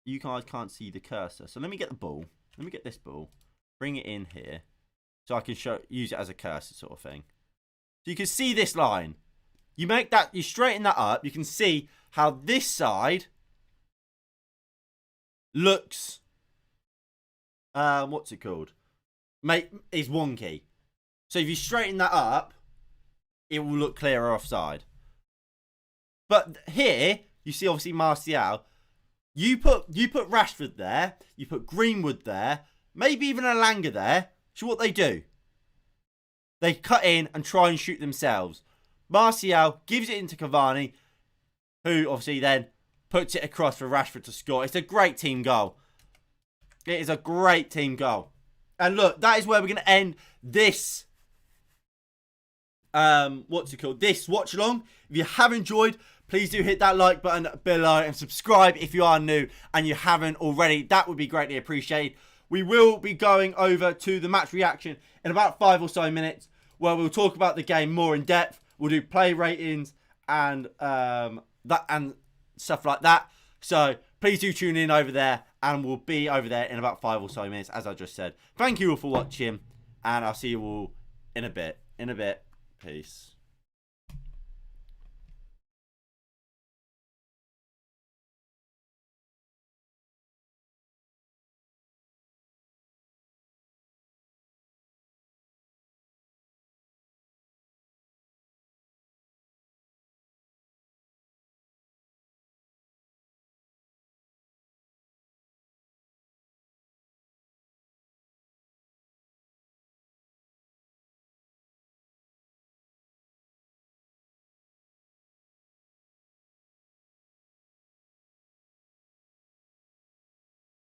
you guys can't see the cursor, so let me get the ball. Let me get this ball, bring it in here, so I can use it as a cursor sort of thing. So you can see this line. You straighten that up. You can see how this side looks. What's it called? Is wonky. So if you straighten that up, it will look clearer offside. But here, you see obviously Martial. You put Rashford there. You put Greenwood there. Maybe even Alanga there. So what they do? They cut in and try and shoot themselves. Martial gives it into Cavani, who obviously then puts it across for Rashford to score. It's a great team goal. It is a great team goal. And look, that is where we're going to end this, this watch along. If you have enjoyed, please do hit that like button below and subscribe if you are new and you haven't already. That would be greatly appreciated. We will be going over to the match reaction in about 5 or so minutes, where we'll talk about the game more in depth. We'll do play ratings and stuff like that. So please do tune in over there, and we'll be over there in about 5 or so minutes, as I just said. Thank you all for watching, and I'll see you all in a bit. Peace.